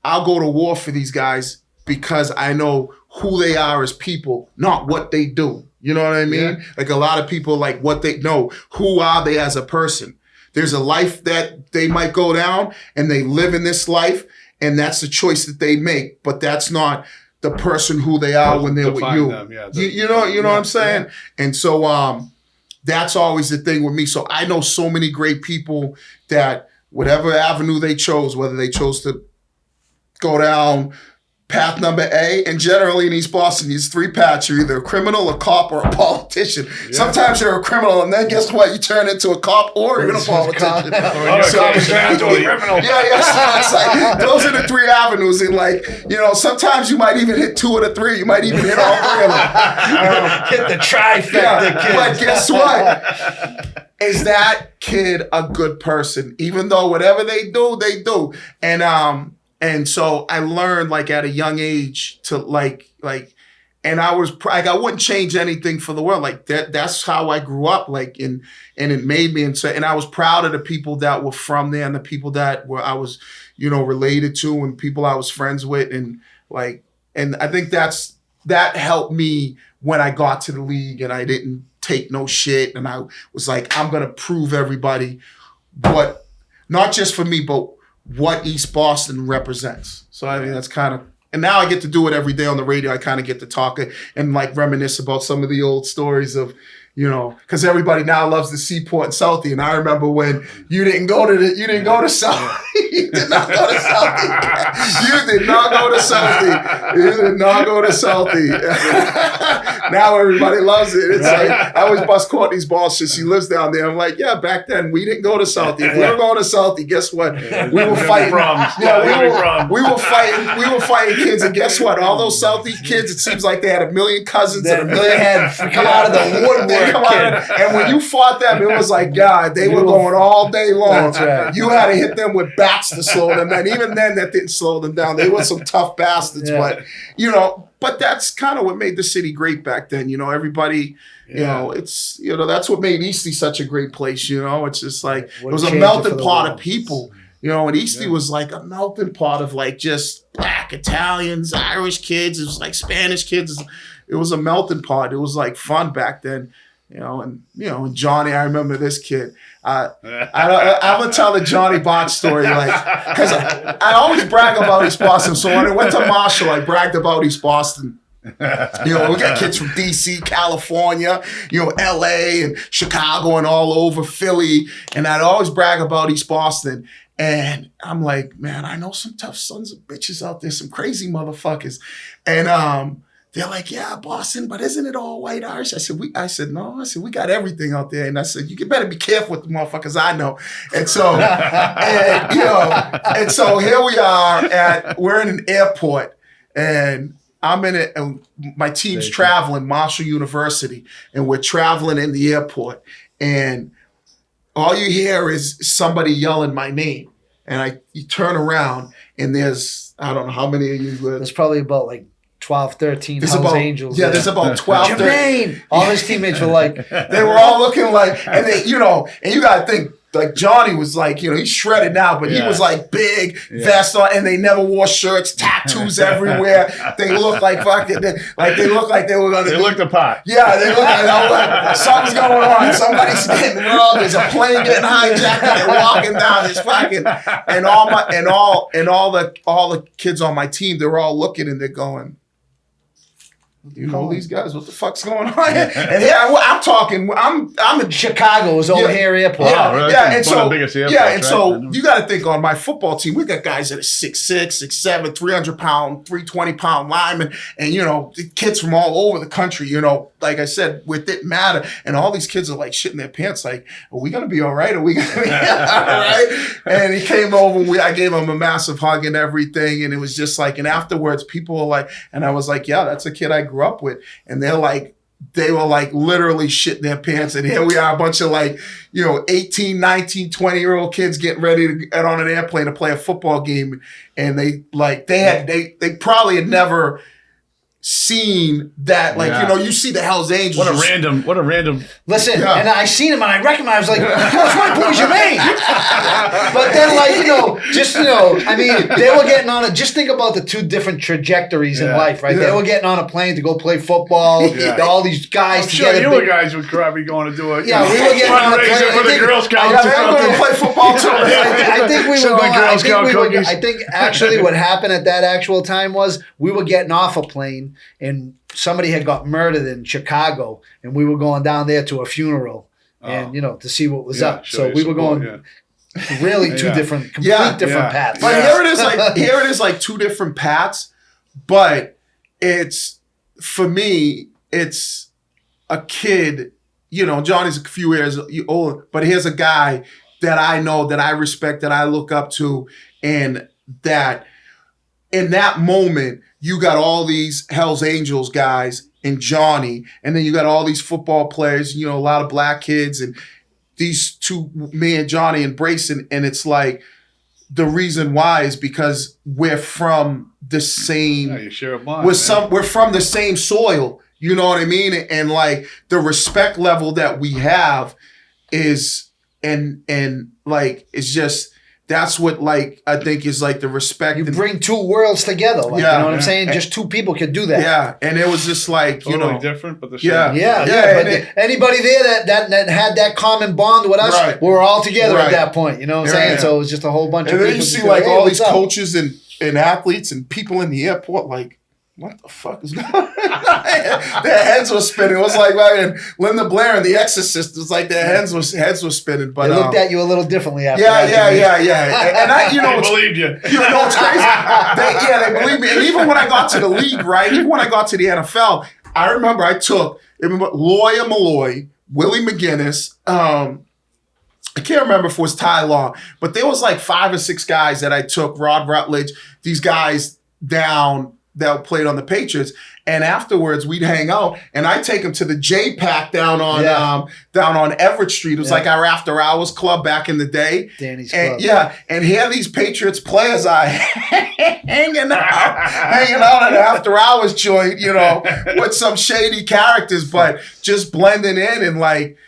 I'll go to war for these guys because I know who they are as people, not what they do. You know what I mean?
Yeah.
Like a lot of people like what they know, who are they as a person? There's a life that they might go down and they live in this life, and that's the choice that they make, but that's not the person who they are when they're with
Define
you.
them, yeah.
You know what I'm saying? Yeah. And so that's always the thing with me. So I know so many great people that whatever avenue they chose, whether they chose to go down path number A, and generally in East Boston, there's 3 paths. You're either a criminal, a cop, or a politician. Yeah. Sometimes you're a criminal, and then guess what? You turn into a cop or even a politician. It's like, those are the 3 avenues. And like, sometimes you might even hit 2 of the 3. You might even hit all 3 of them.
Hit the trifecta, kid.
But guess what? Is that kid a good person? Even though whatever they do, they do. And so I learned like at a young age to like, and I was like, I wouldn't change anything for the world. Like that's how I grew up. Like, and it made me, and I was proud of the people that were from there and the people that I was, related to, and people I was friends with. And like, and I think that helped me when I got to the league and I didn't take no shit. And I was like, I'm going to prove everybody what, not just for me, but what East Boston represents. So I mean, that's kind of, and now I get to do it every day on the radio. I kind of get to talk and like reminisce about some of the old stories of, because everybody now loves the Seaport and Southie. And I remember when you didn't go to Southie. You did not go to Southie. You did not go to Southie. You did not go to Southie. Now everybody loves it. It's like, I always bust Courtney's balls since she lives down there. I'm like, yeah, back then we didn't go to Southie. If we were going to Southie, guess what? We were fighting. We were fighting kids. And guess what? All those Southie kids, it seems like they had a million cousins and a million
heads come out of the woodwork.
And when you fought them, it was like, God, they were going all day long.
That's right.
You had to hit them with bats to slow them down. Even then, that didn't slow them down. They were some tough bastards.
Yeah.
But that's kind of what made the city great back then. Everybody, it's, that's what made Eastie such a great place. It's just like, it was a melting pot of people. And Eastie was like a melting pot of like just Black, Italians, Irish kids. It was like Spanish kids. It was a melting pot. It was like fun back then. And Johnny, I remember this kid. I'm gonna tell the Johnny Botch story, because I always brag about East Boston. So when I went to Marshall, I bragged about East Boston. We got kids from DC, California, LA and Chicago and all over Philly, and I'd always brag about East Boston. And I'm like, man, I know some tough sons of bitches out there, some crazy motherfuckers, and they're like, yeah, Boston, but isn't it all white Irish? I said, no. I said, we got everything out there. And I said, you better be careful with the motherfuckers I know. And so, and so here we are we're in an airport, and I'm in it, and my team's traveling, Marshall University, and we're traveling in the airport, and all you hear is somebody yelling my name. And you turn around, and there's, I don't know how many of you.
There's probably about like 12, 13 Hells Angels.
Yeah, there's about 12,
Jermaine! All his teammates were like.
They were all looking like, and they, and you got to think, like Johnny was like, he's shredded now, but he was like big, vest on, and they never wore shirts, tattoos everywhere. They looked like fucking, they looked like they were going to.
They looked a pot.
Yeah, they looked like something's going on. Somebody's getting wrong. There's a plane getting hijacked. They're walking down this fucking, and all the kids on my team, they're all looking and they're going, you know these guys? What the fuck's going on here? And here I'm talking. I'm in
Chicago's O'Hare Airport.
Yeah,
really?
yeah. And so,
the biggest airports,
yeah, and
right?
so you got to think on my football team, we got guys that are 6'6", 6'7", 300-pound, 320-pound linemen, and the kids from all over the country. like I said, with it matter. And all these kids are like shitting their pants, like, are we gonna be all right? Are we gonna be all right? And he came over, and I gave him a massive hug and everything. And it was just like, and afterwards, people were like, and I was like, yeah, that's a kid I grew up with. And they were like literally shitting their pants. And here we are, a bunch of like, 18, 19, 20-year-old kids getting ready to get on an airplane to play a football game. And they probably had never seen that, like, you see the Hell's Angels.
What a random.
Listen, and I seen him and I recognized, like, that's my boy Jermaine. But then, like, I mean, they were getting on it. Just think about the two different trajectories in life, right? They were getting on a plane to go play football. All these guys
I'm
together.
sure you guys would probably going to do it.
Yeah, we were getting on a plane
for the Girl Scouts.
They were going to play football too.
I think we
Some
were
of the Girl Scout cookies.
I think actually what happened at that actual time was we were getting off a plane and somebody had got murdered in Chicago, and we were going down there to a funeral, and to see what was up. So we were going really two different, different paths.
But here it is, like two different paths. But it's, for me, it's a kid. Johnny's a few years older, but here's a guy that I know, that I respect, that I look up to, and that in that moment, you got all these Hell's Angels guys and Johnny, and then you got all these football players, a lot of black kids, and these two, me and Johnny, embracing. And it's like, the reason why is because we're from the same.
You share a bond,
we're from the same soil. You know what I mean? And like the respect level that we have is, and like, it's just. That's what, like, I think is like the respect.
You bring two worlds together. Like, you know what I'm saying? Just two people can do that.
Yeah. And it was just like,
totally different, but the same.
But anybody there that had that common bond with us, we were all together at that point. You know what I'm saying? So it was just a whole bunch of people.
And then you see like all these coaches and athletes and people in the airport, like, what the fuck is going on? Their heads were spinning. It was like Linda Blair and The Exorcist. It was like their heads were spinning. But
they looked at you a little differently after that.
Yeah. And
I believed you.
What's crazy? They believed me. And even when I got to the league, right? Even when I got to the NFL, I remember Lawyer Malloy, Willie McGinnis. I can't remember if it was Ty Law, but there was like 5 or 6 guys that I took. Rod Rutledge, these guys down that played on the Patriots, and afterwards we'd hang out, and I'd take them to the J-Pack down on Everett Street. It was like our after hours club back in the day.
Danny's
Club.
Yeah,
and here these Patriots players are hanging out at an after hours joint, with some shady characters, but just blending in and like,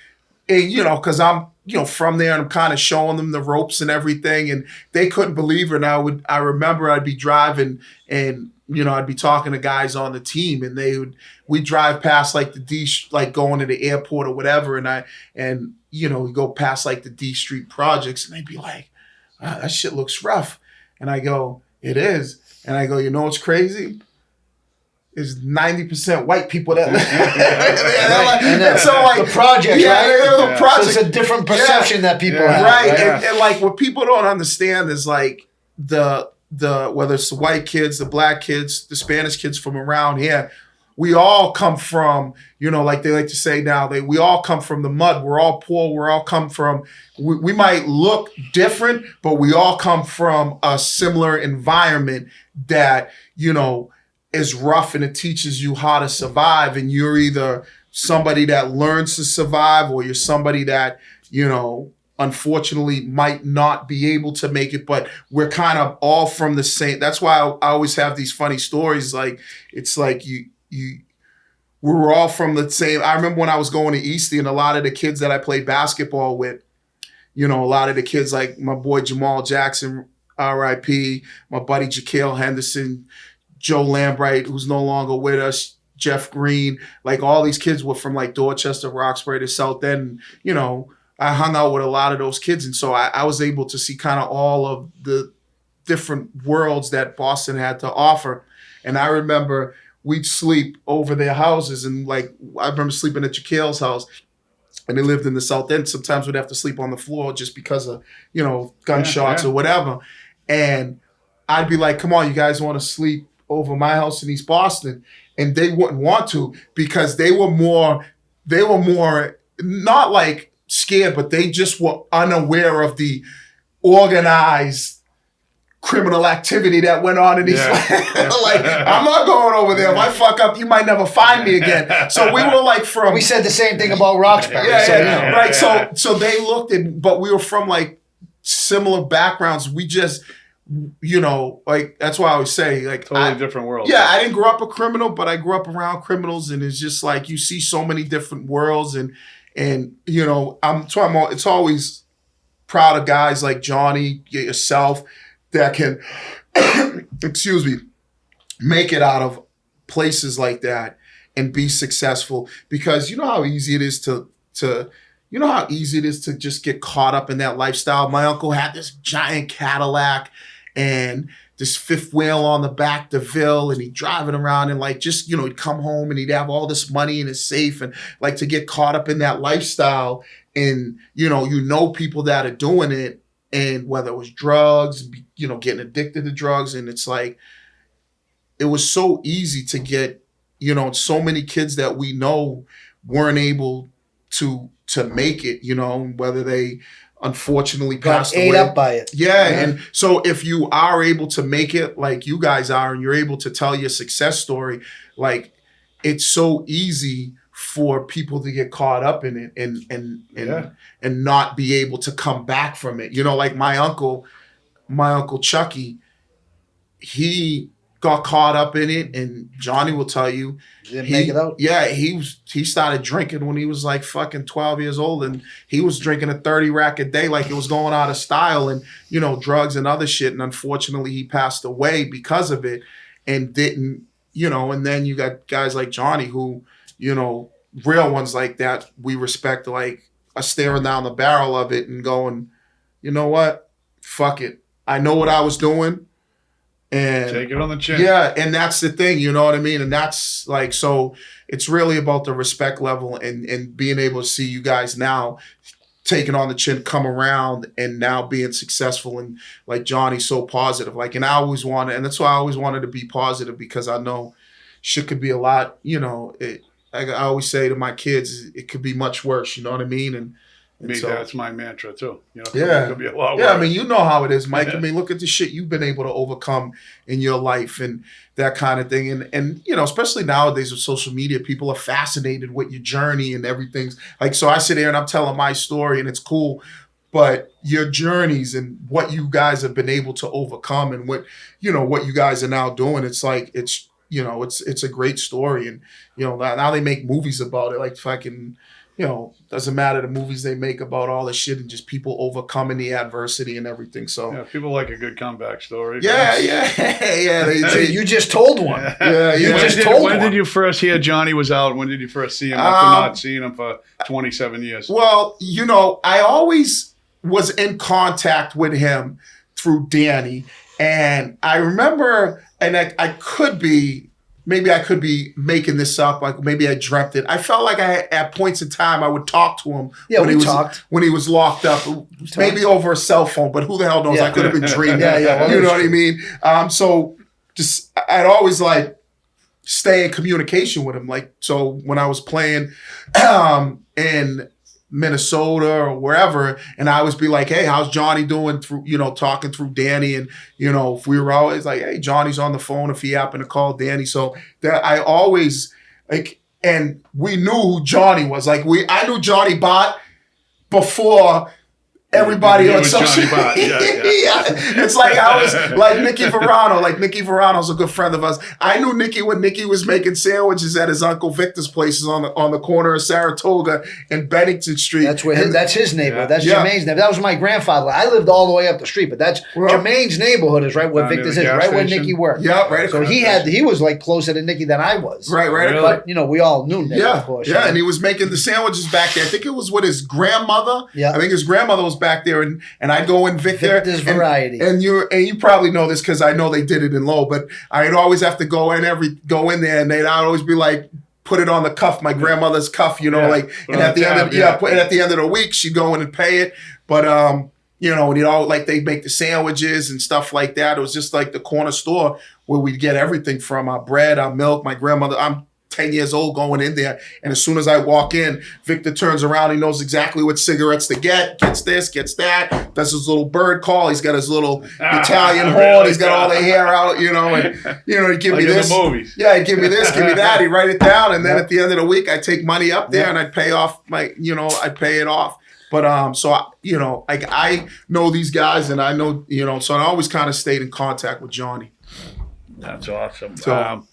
and because I'm from there, and I'm kind of showing them the ropes and everything, and they couldn't believe it. And I remember I'd be driving, and I'd be talking to guys on the team, and we'd drive past like the D, like going to the airport or whatever, and we go past like the D Street projects, and they'd be like, that shit looks rough. And I go, it is. And I go, what's crazy? Is 90% white people that live there.
So like the project, right?
The project.
So it's a different perception that people have.
Right. And like what people don't understand is like the whether it's the white kids, the black kids, the Spanish kids from around here, we all come from, like they like to say now, we all come from the mud. We're all poor. We're all come from, we might look different, but we all come from a similar environment that, is rough, and it teaches you how to survive. And you're either somebody that learns to survive, or you're somebody that, unfortunately might not be able to make it, but we're kind of all from the same. That's why I always have these funny stories. Like, it's like we were all from the same. I remember when I was going to Eastie, and a lot of the kids that I played basketball with, a lot of the kids, like my boy Jamal Jackson, R.I.P., my buddy Jaquel Henderson, Joe Lambright, who's no longer with us, Jeff Green, like all these kids were from like Dorchester, Roxbury to South End. I hung out with a lot of those kids. And so I was able to see kind of all of the different worlds that Boston had to offer. And I remember we'd sleep over their houses. And like, I remember sleeping at Jaquel's house, and they lived in the South End. Sometimes we'd have to sleep on the floor just because of, gunshots or whatever. And I'd be like, come on, you guys want to sleep over my house in East Boston, and they wouldn't want to because they were more not like scared, but they just were unaware of the organized criminal activity that went on in East like, I'm not going over there. If I fuck up, you might never find me again. So we were like from...
We said the same thing about Roxbury.
Right. So they looked at, but we were from like similar backgrounds. We just, like, that's why I always say, like...
Totally different world.
Yeah, I didn't grow up a criminal, but I grew up around criminals, and it's just like, you see so many different worlds, and it's always proud of guys like Johnny, yourself, that can, excuse me, make it out of places like that and be successful. Because you know how easy it is to just get caught up in that lifestyle. My uncle had this giant Cadillac and this fifth wheel on the back, DeVille, and he'd driving around and like just, he'd come home and he'd have all this money in his safe, and like to get caught up in that lifestyle, and people that are doing it, and whether it was drugs, getting addicted to drugs. And it's like, it was so easy to get, so many kids that we know weren't able to make it, whether they unfortunately passed away.
Ate up by it.
Yeah. And so if you are able to make it like you guys are, and you're able to tell your success story, like, it's so easy for people to get caught up in it and not be able to come back from it. Like my uncle Chucky, he got caught up in it, and Johnny will tell you
didn't make it out.
Yeah, he started drinking when he was like fucking 12 years old, and he was drinking a 30 rack a day like it was going out of style, and drugs and other shit, and unfortunately he passed away because of it, and didn't, and then you got guys like Johnny who, real ones like that we respect, like, are staring down the barrel of it and going, you know what? Fuck it. I know what I was doing. And
take it on the chin.
Yeah, and that's the thing, you know what I mean? And that's like, so it's really about the respect level and being able to see you guys now taking on the chin, come around, and now being successful, and like Johnny's so positive. Like, and that's why I always wanted to be positive, because I know shit could be a lot, I always say to my kids, it could be much worse, you know what I mean? And so,
that's my mantra too. It could be a lot worse.
Yeah, I mean, you know how it is, Mike. I mean, look at the shit you've been able to overcome in your life and that kind of thing. And especially nowadays with social media, people are fascinated with your journey and everything. Like, so I sit here and I'm telling my story, and it's cool, but your journeys and what you guys have been able to overcome, and what you guys are now doing, it's like, it's a great story. And, now they make movies about it, like fucking, doesn't matter the movies they make about all this shit and just people overcoming the adversity and everything. So
yeah, people like a good comeback story.
Yeah.
You just told one.
When did you first hear Johnny was out? When did you first see him after not seeing him for 27 years?
Well, I always was in contact with him through Danny. And I remember, and I could be making this up. Like, maybe I dreamt it. I felt like at points in time I would talk to him.
Yeah,
when he was locked up, maybe over a cell phone. But who the hell knows? I could have been dreaming. You know what I mean? So just I'd always like stay in communication with him. Like, so when I was playing in Minnesota or wherever, and I always be like, hey, how's Johnny doing, through talking through Danny, and if we were always like, hey, Johnny's on the phone if he happened to call Danny. So that I always like, and we knew who Johnny was. Like, I knew Johnny Bott before everybody on social media. Yeah. It's like I was like Nicky Verano. Like, Nicky Verano's a good friend of us. I knew Nicky when Nicky was making sandwiches at his Uncle Victor's places on the corner of Saratoga and Bennington Street.
That's his neighborhood. That's Jermaine's neighborhood. That was my grandfather. I lived all the way up the street, but that's Jermaine's neighborhood is right where Victor's is, right where Nicky worked.
Yeah, right.
So he was like closer to Nicky than I was.
Right.
But we all knew Nicky, of course.
Yeah, and he was making the sandwiches back there. I think it was with his grandmother. Yeah. I think his grandmother was back there, and I'd go in
Victor's Variety.
And you probably know this because I know they did it in Lowell, but I'd always have to go in there, and I'd always be like, put it on the cuff, my grandmother's cuff, and at the end of the week she'd go in and pay it. But You know, like they make the sandwiches and stuff like that. It was just like the corner store where we'd get everything from our bread, our milk. My grandmother, I'm 10 years old going in there. And as soon as I walk in, Victor turns around. He knows exactly what cigarettes to get. Gets this, gets that. Does his little bird call. He's got his little Italian horn.
Really?
He's got all the hair out, you know. And, you know, he'd give
Like
me
in
this.
the movies.
Yeah, he'd give me this, give me that. He'd write it down. And then at the end of the week, I'd take money up there and I'd pay off I'd pay it off. But so I know these guys, and I know so I always kind of stayed in contact with Johnny.
That's awesome.
So-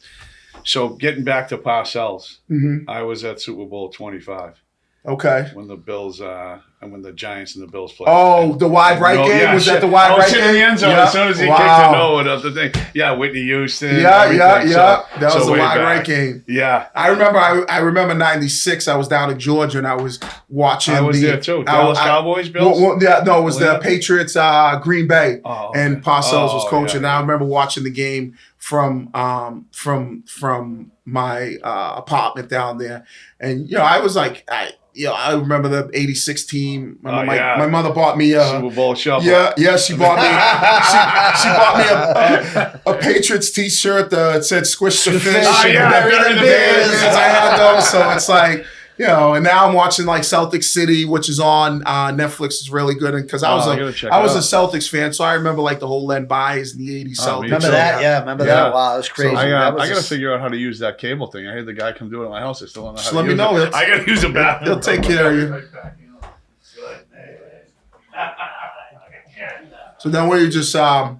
So getting back to Parcells,
Mm-hmm.
I was at Super Bowl 25
Okay.
when the Bills and when the Giants and the Bills played.
Oh, the wide right game?
Yeah,
was that
shit.
the wide
I was
right
sitting
game?
in the end zone
Yeah.
as soon as he
Wow.
kicked the no of the thing. Yeah, Whitney Houston.
Yeah.
everything.
That was
So
the
way
wide
back.
right game.
Yeah.
I remember '96. I was down in Georgia and I was watching.
I was there too. Dallas Cowboys, Bills?
No, it was the
Yeah.
Patriots, Green Bay,
Oh,
and
okay.
Parcells was
Oh,
coaching.
yeah.
And I remember watching the game from my apartment down there, and I was like, I remember the '86 team. My mother bought me
Super Bowl shuffle.
Yeah, she bought me. she bought me a Patriots T-shirt that said "Squish the fish."
Oh, yeah,
Bury
Bury
the
the
Bears.
Bears.
I had those, so it's like and now I'm watching like Celtic City, which is on Netflix. Is really good, and because I was
I gotta check
I
it
was a
out.
Celtics fan, so I remember like the whole Len Bias in the '80s
Oh,
Celtics.
me
Remember
too.
that? Yeah, remember
Yeah.
that? Wow, that was crazy.
I
That was
got to
just-
figure out how to use that cable thing. I had the guy come do it at my house. I still don't know how
Just
to
let me
use
know.
it. I got to use a bathroom.
He'll take care of you. So then where you just oh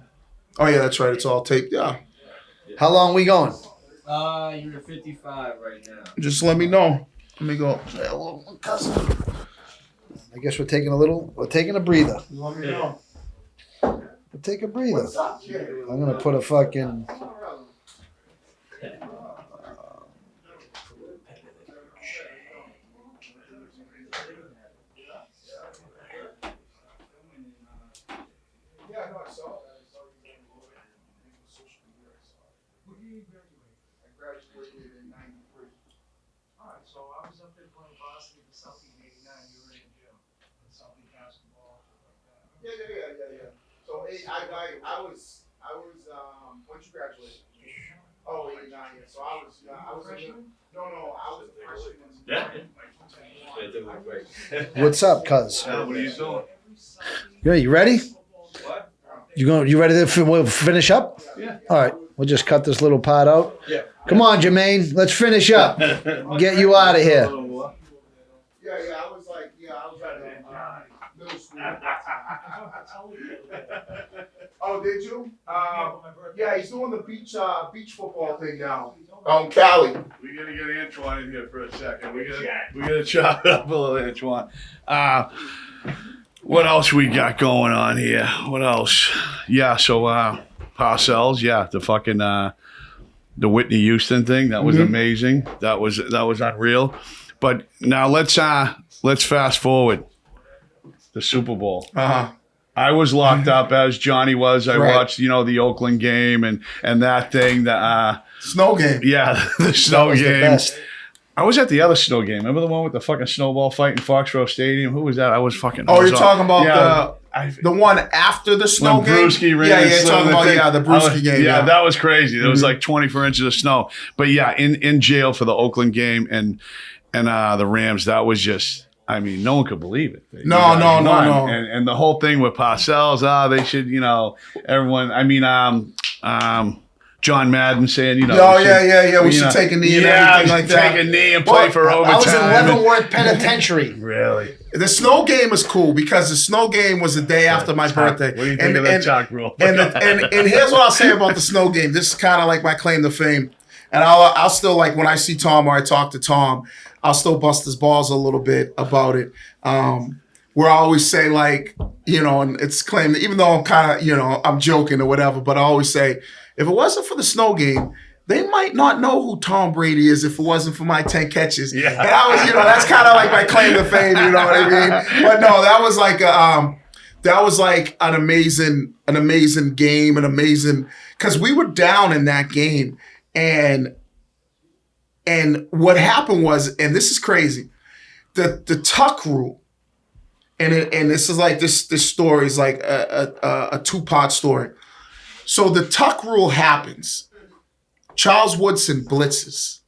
yeah, that's right. It's all taped. Yeah,
How long we going?
You're at 55 right now.
just let me know. Let me go.
I guess we're taking a breather.
Let me know.
We'll take a breather. I'm gonna put a fucking.
So I was up there playing varsity for Southie in '89. You were in the gym, Southie basketball.
Yeah. So I was once you graduated. Oh, 89. Yeah. So I was I was a freshman.
What's up, cuz?
What are you doing?
Yeah, you ready?
What?
You ready to we'll finish up?
Yeah.
All right. We'll just cut this little part out.
Yeah.
Come on, Jermaine. Let's finish up. Get you out of here.
Yeah. I was at middle school. Oh, did you? Yeah, he's doing the beach football thing now. Cali.
We gotta get Antoine in here for a second. We gotta chop it up a little, Antoine. What else we got going on here? What else? Yeah, so Parcells, yeah, the fucking the Whitney Houston thing, that was amazing. That was unreal. But now let's fast forward. The Super Bowl. I was locked up as Johnny was. I
Right.
watched, the Oakland game and that thing. The
Snow game.
yeah, the snow
That was the
game.
best.
I was at the other snow game. Remember the one with the fucking snowball fight in Foxborough Stadium? Who was that? I was fucking.
Oh,
I was
you're talking about
I,
the one after the snow
when
game?
Brewski ran
Yeah,
and
you're
slid
talking
the
about
thing.
the Brewski game.
Yeah, that was crazy. There
Mm-hmm.
was like 24 inches of snow. But yeah, in jail for the Oakland game and the Rams, that was just. I mean, no one could believe it. You
No.
guys won. And the whole thing with Parcells, they should, everyone. I mean, John Madden saying,
Oh, yeah. We should take a knee and everything like that.
Take a knee and play for overtime.
I was in Leavenworth Penitentiary.
Really?
The snow game is cool because the snow game was the day after my birthday.
What do you think of that chalk rule?
And here's what I'll say about the snow game. This is kind of like my claim to fame. And I'll still, like, when I see Tom or I talk to Tom, I'll still bust his balls a little bit about it. Where I always say, like, and it's claimed, even though I'm kind of, I'm joking or whatever, but I always say, if it wasn't for the snow game, they might not know who Tom Brady is if it wasn't for my 10 catches.
Yeah.
And I was, that's kind of like my claim to fame, you know what I mean? But no, that was like an amazing game, because we were down in that game. And what happened was, and this is crazy, the tuck rule and this is like this story is like a two-part story. So the tuck rule happens. Charles Woodson blitzes,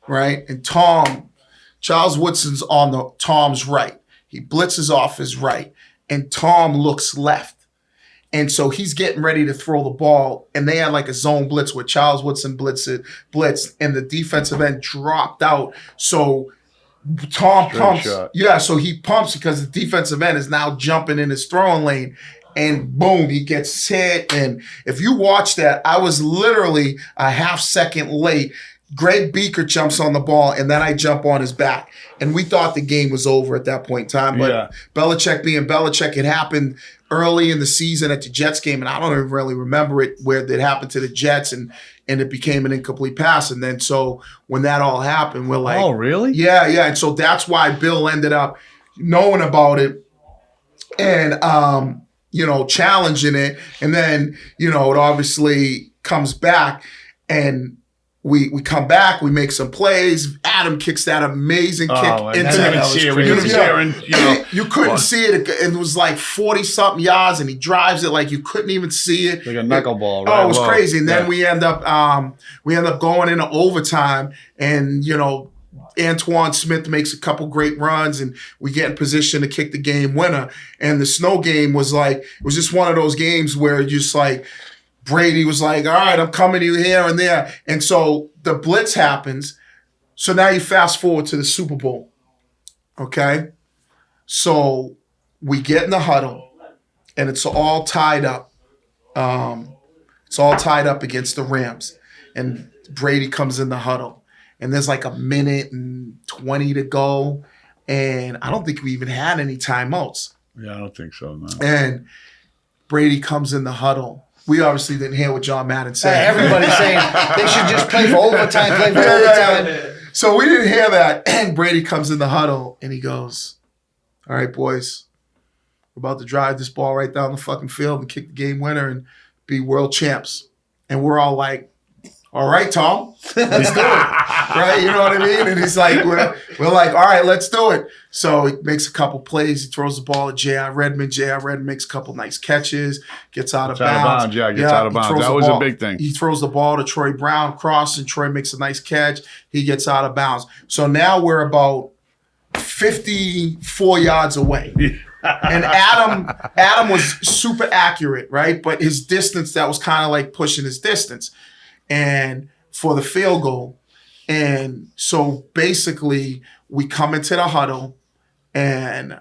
right? And Charles Woodson's on Tom's right. He blitzes off his right, and Tom looks left. And so he's getting ready to throw the ball, and they had like a zone blitz where Charles Woodson blitzed, and the defensive end dropped out. So Tom pumps.
Shot.
Yeah, so he pumps because the defensive end is now jumping in his throwing lane. And boom, he gets hit. And if you watch that, I was literally a half second late. Greg Beaker jumps on the ball, and then I jump on his back. And we thought the game was over at that point in time. But Belichick being Belichick, it happened early in the season at the Jets game, and I don't even really remember it where it happened to the Jets, and it became an incomplete pass. And then so when that all happened, we're like,
oh, really?
Yeah. And so that's why Bill ended up knowing about it and challenging it. And then, it obviously comes back, and we come back, we make some plays. Adam kicks that amazing kick into the You couldn't see it. It was like 40-something yards, and he drives it like you couldn't even see it.
Like a knuckleball.
Right? Oh, it was crazy. And then we end up going into overtime, and Antoine Smith makes a couple great runs, and we get in position to kick the game winner. And the snow game was just one of those games where just like Brady was like, all right, I'm coming to you here and there. And so the blitz happens. So now you fast forward to the Super Bowl. Okay? So we get in the huddle, and it's all tied up. It's all tied up against the Rams. And Brady comes in the huddle. And there's like a minute and 20 to go. And I don't think we even had any timeouts.
Yeah, I don't think so, no.
And Brady comes in the huddle. We obviously didn't hear what John Madden said.
Everybody's saying they should just play for overtime, overtime.
So we didn't hear that. And Brady comes in the huddle, and he goes, all right, boys, we're about to drive this ball right down the fucking field and kick the game winner and be world champs. And we're all like, all right, Tom, let's do it. Right? You know what I mean? And he's like, we're like, all right, let's do it. So he makes a couple plays. He throws the ball at J.R. Redmond. J.R. Redmond makes a couple nice catches, gets out of bounds.
Gets out of bounds. That was a big thing.
He throws the ball to Troy Brown, cross, and Troy makes a nice catch. He gets out of bounds. So now we're about 54 yards away. And Adam was super accurate, right? But his distance, that was kind of like pushing his distance. And for the field goal. And so basically we come into the huddle, and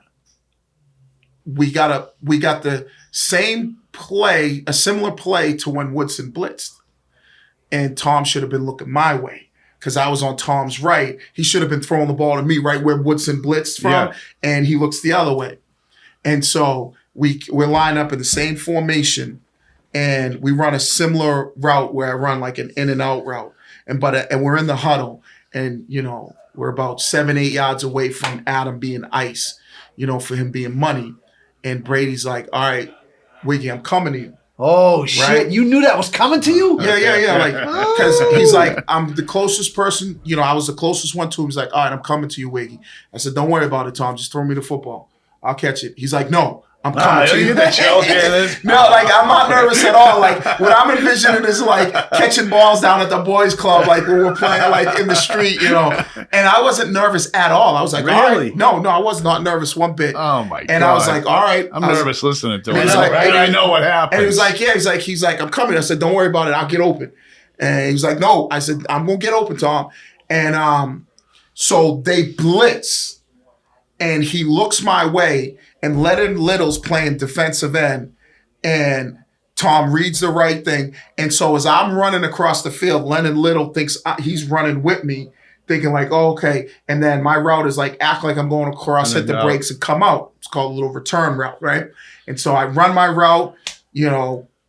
we got the same play, a similar play to when Woodson blitzed. And Tom should have been looking my way because I was on Tom's right. He should have been throwing the ball to me right where Woodson blitzed from, and he looks the other way. And so we're lined up in the same formation, and we run a similar route where I run like an in and out route. And we're in the huddle, and we're about 7-8 yards away from Adam being ice, for him being money. And Brady's like, all right, Wiggy, I'm coming to you.
Oh, shit. Right? You knew that was coming to you?
Yeah. Like, because he's like, I'm the closest person. I was the closest one to him. He's like, all right, I'm coming to you, Wiggy. I said, don't worry about it, Tom. Just throw me the football. I'll catch it. He's like, no. I'm coming to you. No, like I'm not nervous at all. Like what I'm envisioning is like catching balls down at the boys' club, like when we're playing like in the street, And I wasn't nervous at all. I was like, all right. No, I was not nervous one bit.
Oh my god!
And I was like, all right.
I'm nervous listening to it.
Like,
right? I know what happened.
And he was like, yeah. He's like, I'm coming. I said, don't worry about it. I'll get open. And he was like, no. I said, I'm gonna get open, Tom. And so they blitz, and he looks my way. And Lennon Little's playing defensive end, and Tom reads the right thing. And so as I'm running across the field, Lennon Little thinks he's running with me, thinking like, oh, okay. And then my route is like, act like I'm going across, hit the brakes, and come out. It's called a little return route, right? And so I run my route.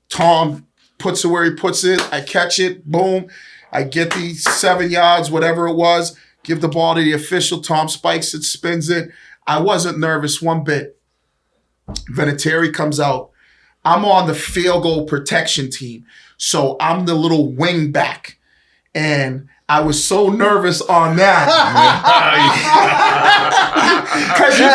Tom puts it where he puts it. I catch it. Boom. I get the 7 yards, whatever it was. Give the ball to the official. Tom spikes it, spins it. I wasn't nervous one bit. Vinatieri comes out. I'm on the field goal protection team. So I'm the little wing back. And I was so nervous on that. Because you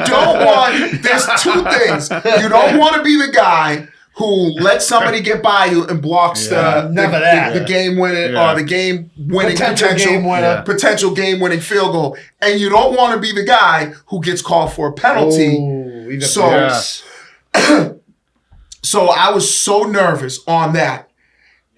don't want, there's two things. You don't want to be the guy who lets somebody get by you and blocks the game winning or the game winning potential game winning field goal. And you don't want to be the guy who gets called for a penalty. So I was so nervous on that.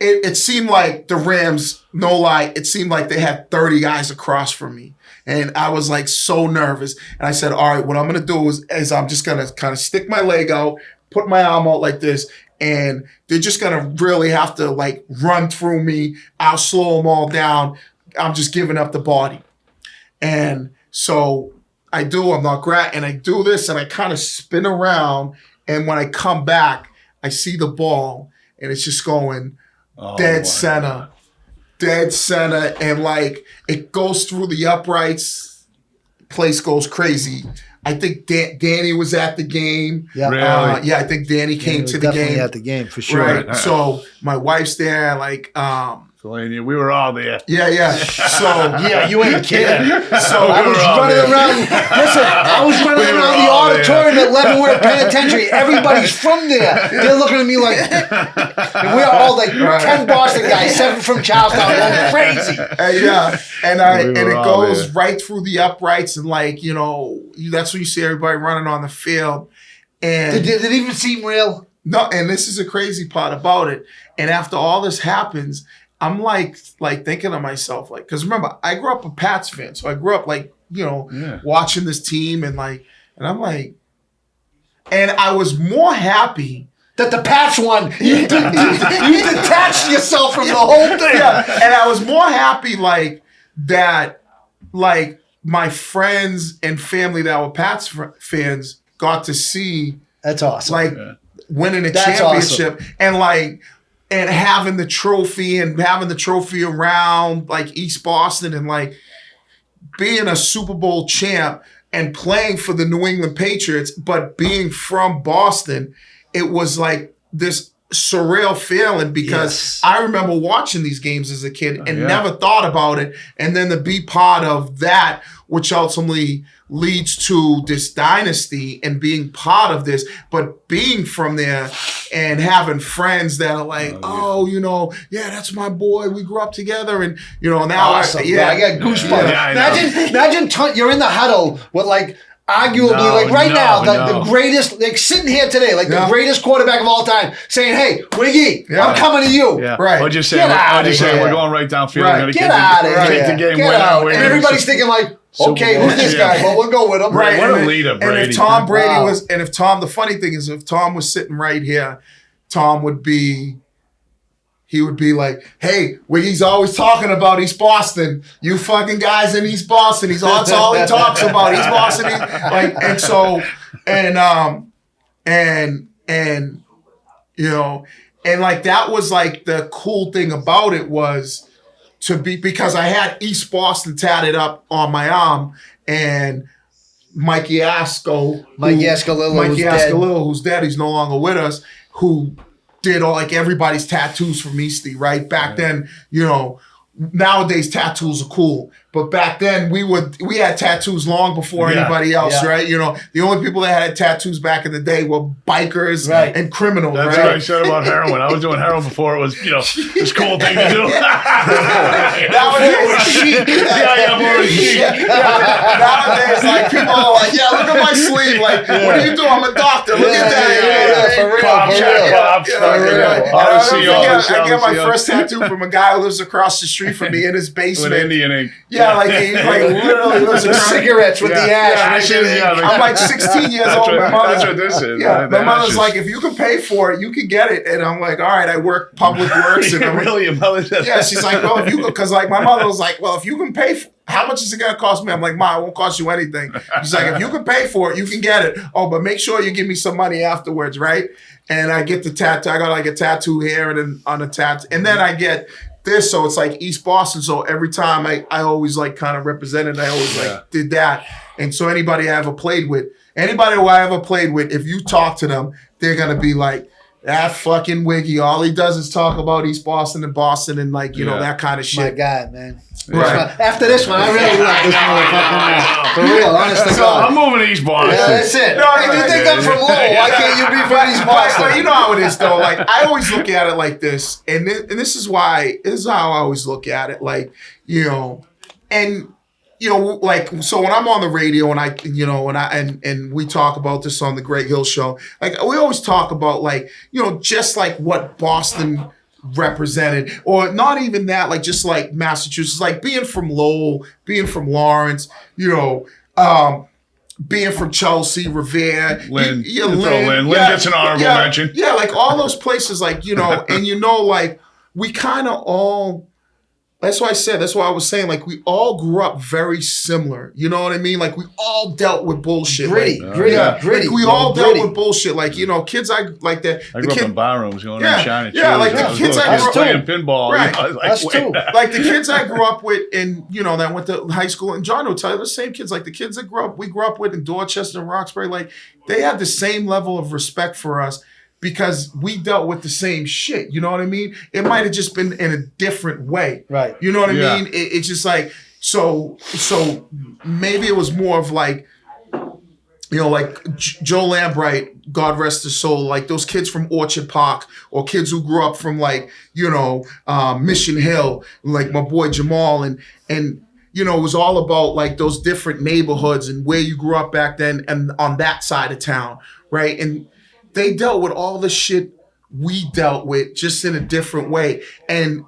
It seemed like the Rams, no lie, it seemed like they had 30 guys across from me. And I was like so nervous. And I said, all right, what I'm going to do is I'm just going to kind of stick my leg out, put my arm out like this, and they're just going to really have to like run through me. I'll slow them all down. I'm just giving up the body. And so I do, I'm not great. And I do this and I kind of spin around. And when I come back, I see the ball and it's just going dead center. And like it goes through the uprights. Place goes crazy. I think Danny was at the game.
Yeah,
really?
I think Danny came to the game.
At the game for sure.
Right. So my wife's there. Like,
we were all there.
Yeah. So
yeah, you ain't kidding.
So
I was running around. Listen, I was running around the auditorium at Leavenworth Penitentiary. Everybody's from there. They're looking at me like, and we're all like 10 Boston guys, 7 from Charlestown, going crazy.
And it goes right through the uprights, and like that's when you see everybody running on the field. And
did it even seem real?
No, and this is the crazy part about it. And after all this happens, I'm like thinking to myself, like, because remember, I grew up a Pats fan, so I grew up like, watching this team and I'm like, and I was more happy
that the Pats won. You detached yourself from the whole thing.
Yeah, and I was more happy like that, like my friends and family that were Pats fans got to see.
That's awesome.
Like winning a championship awesome. And having the trophy around like East Boston and like being a Super Bowl champ and playing for the New England Patriots, but being from Boston, it was like this surreal feeling because I remember watching these games as a kid and never thought about it. And then to be part of that, which ultimately leads to this dynasty and being part of this, but being from there and having friends that are like, that's my boy. We grew up together. And, now
awesome. I got goosebumps. Imagine you're in the huddle with like, arguably, the greatest, like sitting here today, like the greatest quarterback of all time, saying, "Hey, Wiggy, I'm coming to you."
Yeah.
Right.
Or just saying, we're going right downfield.
Right.
We're going to
get out of here.
Kick the game
Get out. And everybody's thinking like, okay, who's this guy? But we'll go with him.
Right.
What a leader, Brady.
And if Tom Brady was, the funny thing is, if Tom was sitting right here, Tom would be. He would be like, hey, he's always talking about East Boston. You fucking guys in East Boston. That's all he talks about. East Boston. And like that was like the cool thing about it was because I had East Boston tatted up on my arm, and Mikey Ascolillo, who's dead, he's no longer with us, who did all like everybody's tattoos from Eastie, right? Back then, nowadays tattoos are cool. But back then we had tattoos long before anybody else, right? The only people that had tattoos back in the day were bikers and criminals,
That's
right?
what I said about heroin. I was doing heroin before it was, this cool thing to do.
Nowadays, nowadays, like people are like, look at my sleeve. Like, what do you do? I'm a doctor. Look at that.
For real.
I get my first tattoo from a guy who lives across the street from me in his basement.
With Indian ink.
Yeah, like he literally lives
the cigarettes with the ash.
I'm like 16 years old.
That's what this is.
Yeah, my mother's like, if you can pay for it, you can get it. And I'm like, all right, I work public works. And
really, your mother does
yeah, she's like, well, if you because like my mother was like, well, if you can pay for how much is it going to cost me? I'm like, Ma, it won't cost you anything. She's like, if you can pay for it, you can get it. Oh, but make sure you give me some money afterwards, right? And I get the tattoo. I got like a tattoo here and then on a tattoo. And then I get this, so it's like East Boston. So every time I always like kind of represented, I always like did that. And so anybody who I ever played with, if you talk to them, they're going to be like, That fucking Wiggy. All he does is talk about East Boston and Boston and like, you know, that kind of
My
shit.
guy, man.
Right.
After this one, I really love this motherfucker. For real, honest to
So
God.
I'm moving to East Boston.
Yeah, that's it.
No,
If you think I'm from Lowell, why can't you be from East Boston?
But you know how it is though. Like I always look at it like this, and this is how I always look at it. Like, you know, and you know, like so when I'm on the radio and I, you know, and we talk about this on the Greg Hill show, like we always talk about like, you know, just like what Boston represented, or not even that, like just like Massachusetts, like being from Lowell, being from Lawrence, you know, being from Chelsea, Revere,
Lynn.
Lynn.
Lynn gets an honorable mention.
Yeah, like all those places, like, you know, and you know, like we kind of all. That's why I was saying, like, we all grew up very similar. You know what I mean? Like, we all dealt with bullshit.
Gritty.
Like, we all dealt with bullshit. Like, you know, kids I like that.
I grew up in bar rooms going
Yeah,
around shining
yeah,
shoes.
like the kids I grew up
playing pinball.
Right.
You know, like,
Us too.
Like the kids I grew up with in, you know, that went to high school, and John will tell you the same kids, like the kids that we grew up with in Dorchester and Roxbury, like they had the same level of respect for us because we dealt with the same shit. You know what I mean? It might have just been in a different way.
Right.
You know what I
Yeah.
mean? It's just like, so maybe it was more of like, you know, like Joe Lambright, God rest his soul, like those kids from Orchard Park or kids who grew up from like, you know, Mission Hill, like my boy Jamal, and you know, it was all about like those different neighborhoods and where you grew up back then and on that side of town, right? And they dealt with all the shit we dealt with just in a different way. And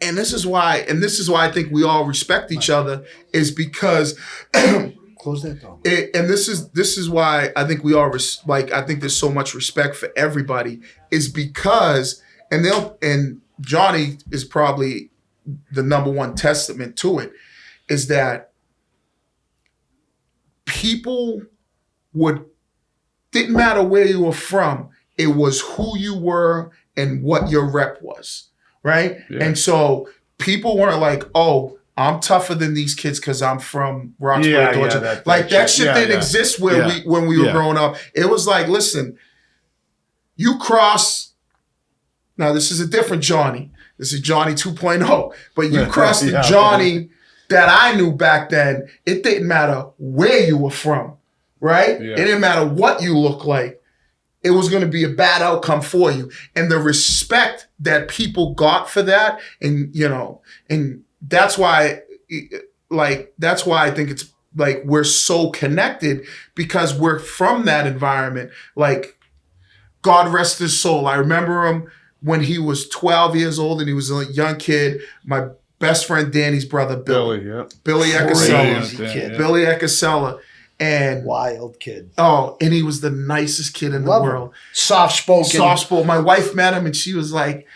this is why I think we all respect each other, is because
Close that door.
and this is why I think we all I think there's so much respect for everybody, is because and Johnny is probably the number one testament to it, is that people didn't matter where you were from, it was who you were and what your rep was, right?
Yeah.
And so people weren't like, oh, I'm tougher than these kids because I'm from Roxbury,
Yeah,
Georgia.
yeah,
that shit didn't
yeah.
exist
Yeah.
when we were
Yeah.
growing up. It was like, listen, you cross. Now this is a different Johnny. This is Johnny 2.0. But you crossed the
Yeah.
Johnny that I knew back then. It didn't matter where you were from, right?
Yeah.
It didn't matter what you looked like. It was going to be a bad outcome for you. And the respect that people got for that, and you know, and that's why I think it's like we're so connected, because we're from that environment. Like, God rest his soul. I remember him when he was 12 years old and he was a young kid. My best friend Danny's brother, Billy
Crazy
Ecasella.
kid.
Billy Ecasella. And
Wild kid.
and he was the nicest kid in the
Love him.
world.
Soft spoken.
Soft spoken. My wife met him and she was like,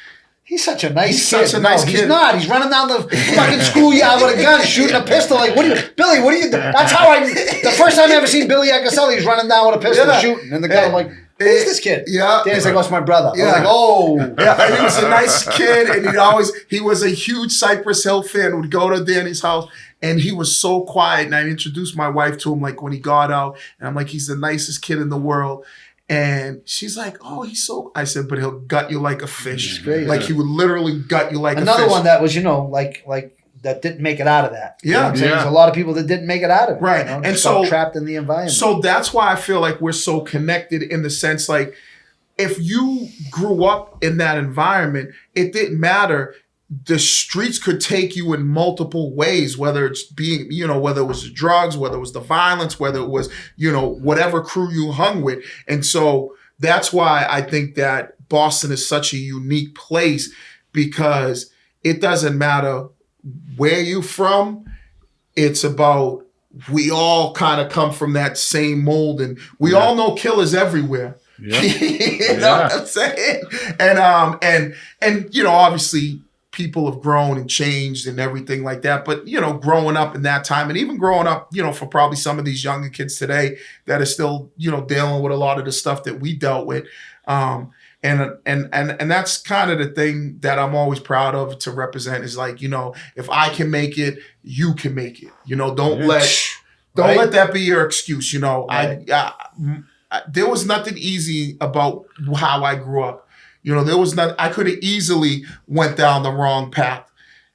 He's such a nice
He's
kid.
such a nice
He's
kid.
not. He's running down the fucking schoolyard with a gun, shooting a pistol. Like, Billy, what are you doing? That's how the first time I ever seen Billy Ecasella, he's running down with a pistol,
Yeah.
shooting. And the guy, I'm like, who's this kid?
Yeah.
Danny's like, oh, it's my brother. I was
Yeah.
like, oh.
Yeah, and he was a nice kid, and he was a huge Cypress Hill fan, would go to Danny's house, and he was so quiet. And I introduced my wife to him, like, when he got out, and I'm like, he's the nicest kid in the world. And she's like, oh, he's so, I said, but he'll gut you like a fish.
Crazy.
Like, he would literally gut you like a fish.
Another one that was, like that didn't make it out of that. You know what I'm saying?
Yeah.
There's a lot of people that didn't make it out of it.
Right.
You know?
And
Just got
so-
trapped in the environment.
So that's why I feel like we're so connected, in the sense, like, if you grew up in that environment, it didn't matter. The streets could take you in multiple ways, whether it's being, whether it was the drugs, whether it was the violence, whether it was, whatever crew you hung with. And so that's why I think that Boston is such a unique place, because it doesn't matter where you're from. It's about, we all kind of come from that same mold, and we all know killers everywhere.
Yeah.
You know what I'm saying? And obviously people have grown and changed and everything like that. But, growing up in that time, and even growing up, for probably some of these younger kids today that are still, dealing with a lot of the stuff that we dealt with. And that's kind of the thing that I'm always proud of to represent, is like, if I can make it, you can make it. Don't let that be your excuse.
Right.
there was nothing easy about how I grew up. You know, there was not. I could have easily went down the wrong path.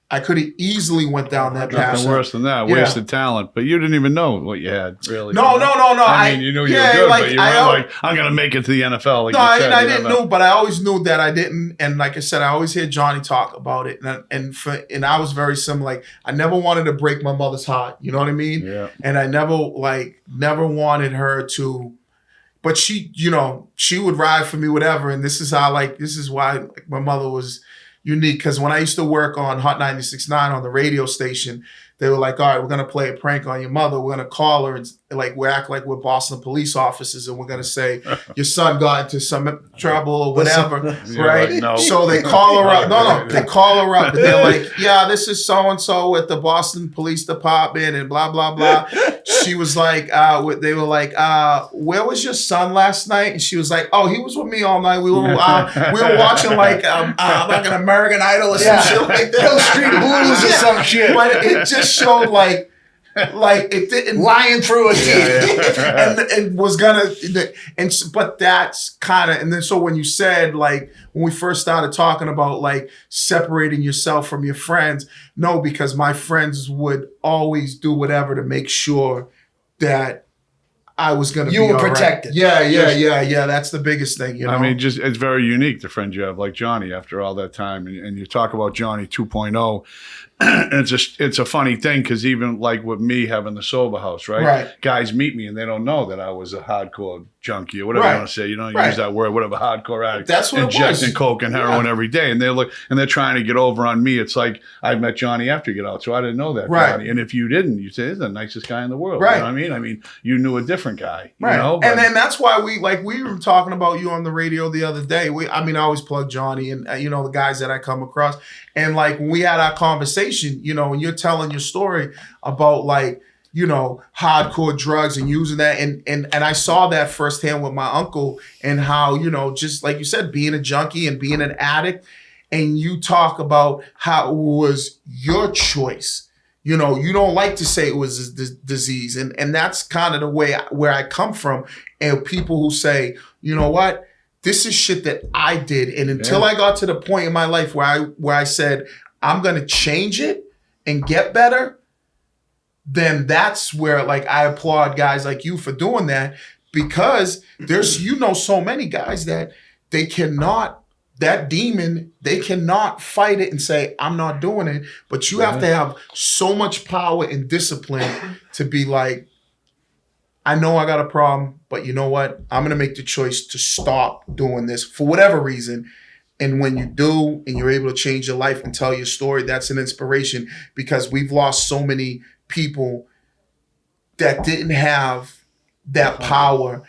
I could have easily went down that path.
Nothing worse than that.
Yeah.
Wasted talent. But you didn't even know what you had, really.
No.
I mean, you knew you were good, but you weren't like, I'm going to make it to the NFL. Like
No,
you said,
I didn't know, but I always knew that I didn't. And like I said, I always hear Johnny talk about it. And I was very similar. Like, I never wanted to break my mother's heart. You know what I mean?
Yeah.
And I never wanted her to, but she, you know, she would ride for me, whatever. And this is why my mother was unique. Because when I used to work on Hot 96.9 on the radio station, they were like, all right, we're going to play a prank on your mother. We're going to call her and we act like we're Boston police officers. And we're going to say, your son got into some trouble or whatever. Right?
Like, no.
So they call her up. No, they call her up and they're like, yeah, this is so-and-so at the Boston Police Department and blah, blah, blah. She was like, they were like, where was your son last night? And she was like, oh, he was with me all night. We were watching like an American Idol or some shit like that.
Hill Street Blues or some shit.
But it just showed like it didn't
lying through a teeth.
and was gonna but that's kind of, and then so when you said, like, when we first started talking about like separating yourself from your friends, no, because my friends would always do whatever to make sure that I was going to be
You were
all right.
protected.
Yeah. That's the biggest thing, you know.
I mean, just it's very unique, the friend you have, like Johnny, after all that time. And you talk about Johnny 2.0. It's a funny thing because even like with me having the sober house, right? Guys meet me and they don't know that I was a hardcore junkie or whatever you want to say. You know, use that word, whatever, hardcore addict.
That's what
injecting
it was.
coke and heroin every day, and they're trying to get over on me. It's like I met Johnny after you get out, so I didn't know that. Johnny. And if you didn't, you'd say he's the nicest guy in the world.
Right.
You know what I mean? I mean, you knew a different guy.
Right.
You know?
And then that's why we were talking about you on the radio the other day. I always plug Johnny and the guys that I come across. And like when we had our conversation, and you're telling your story about like, hardcore drugs and using that. And I saw that firsthand with my uncle and how, just like you said, being a junkie and being an addict. And you talk about how it was your choice. You don't like to say it was a disease. And that's kind of the way where I come from. And people who say, you know what? This is shit that I did. And until I got to the point in my life where I said, I'm going to change it and get better, then that's where like I applaud guys like you for doing that, because there's, so many guys that they cannot, that demon, they cannot fight it and say, I'm not doing it. But you have to have so much power and discipline to be like, I know I got a problem, but you know what? I'm going to make the choice to stop doing this for whatever reason. And when you do, and you're able to change your life and tell your story, that's an inspiration, because we've lost so many people that didn't have that power,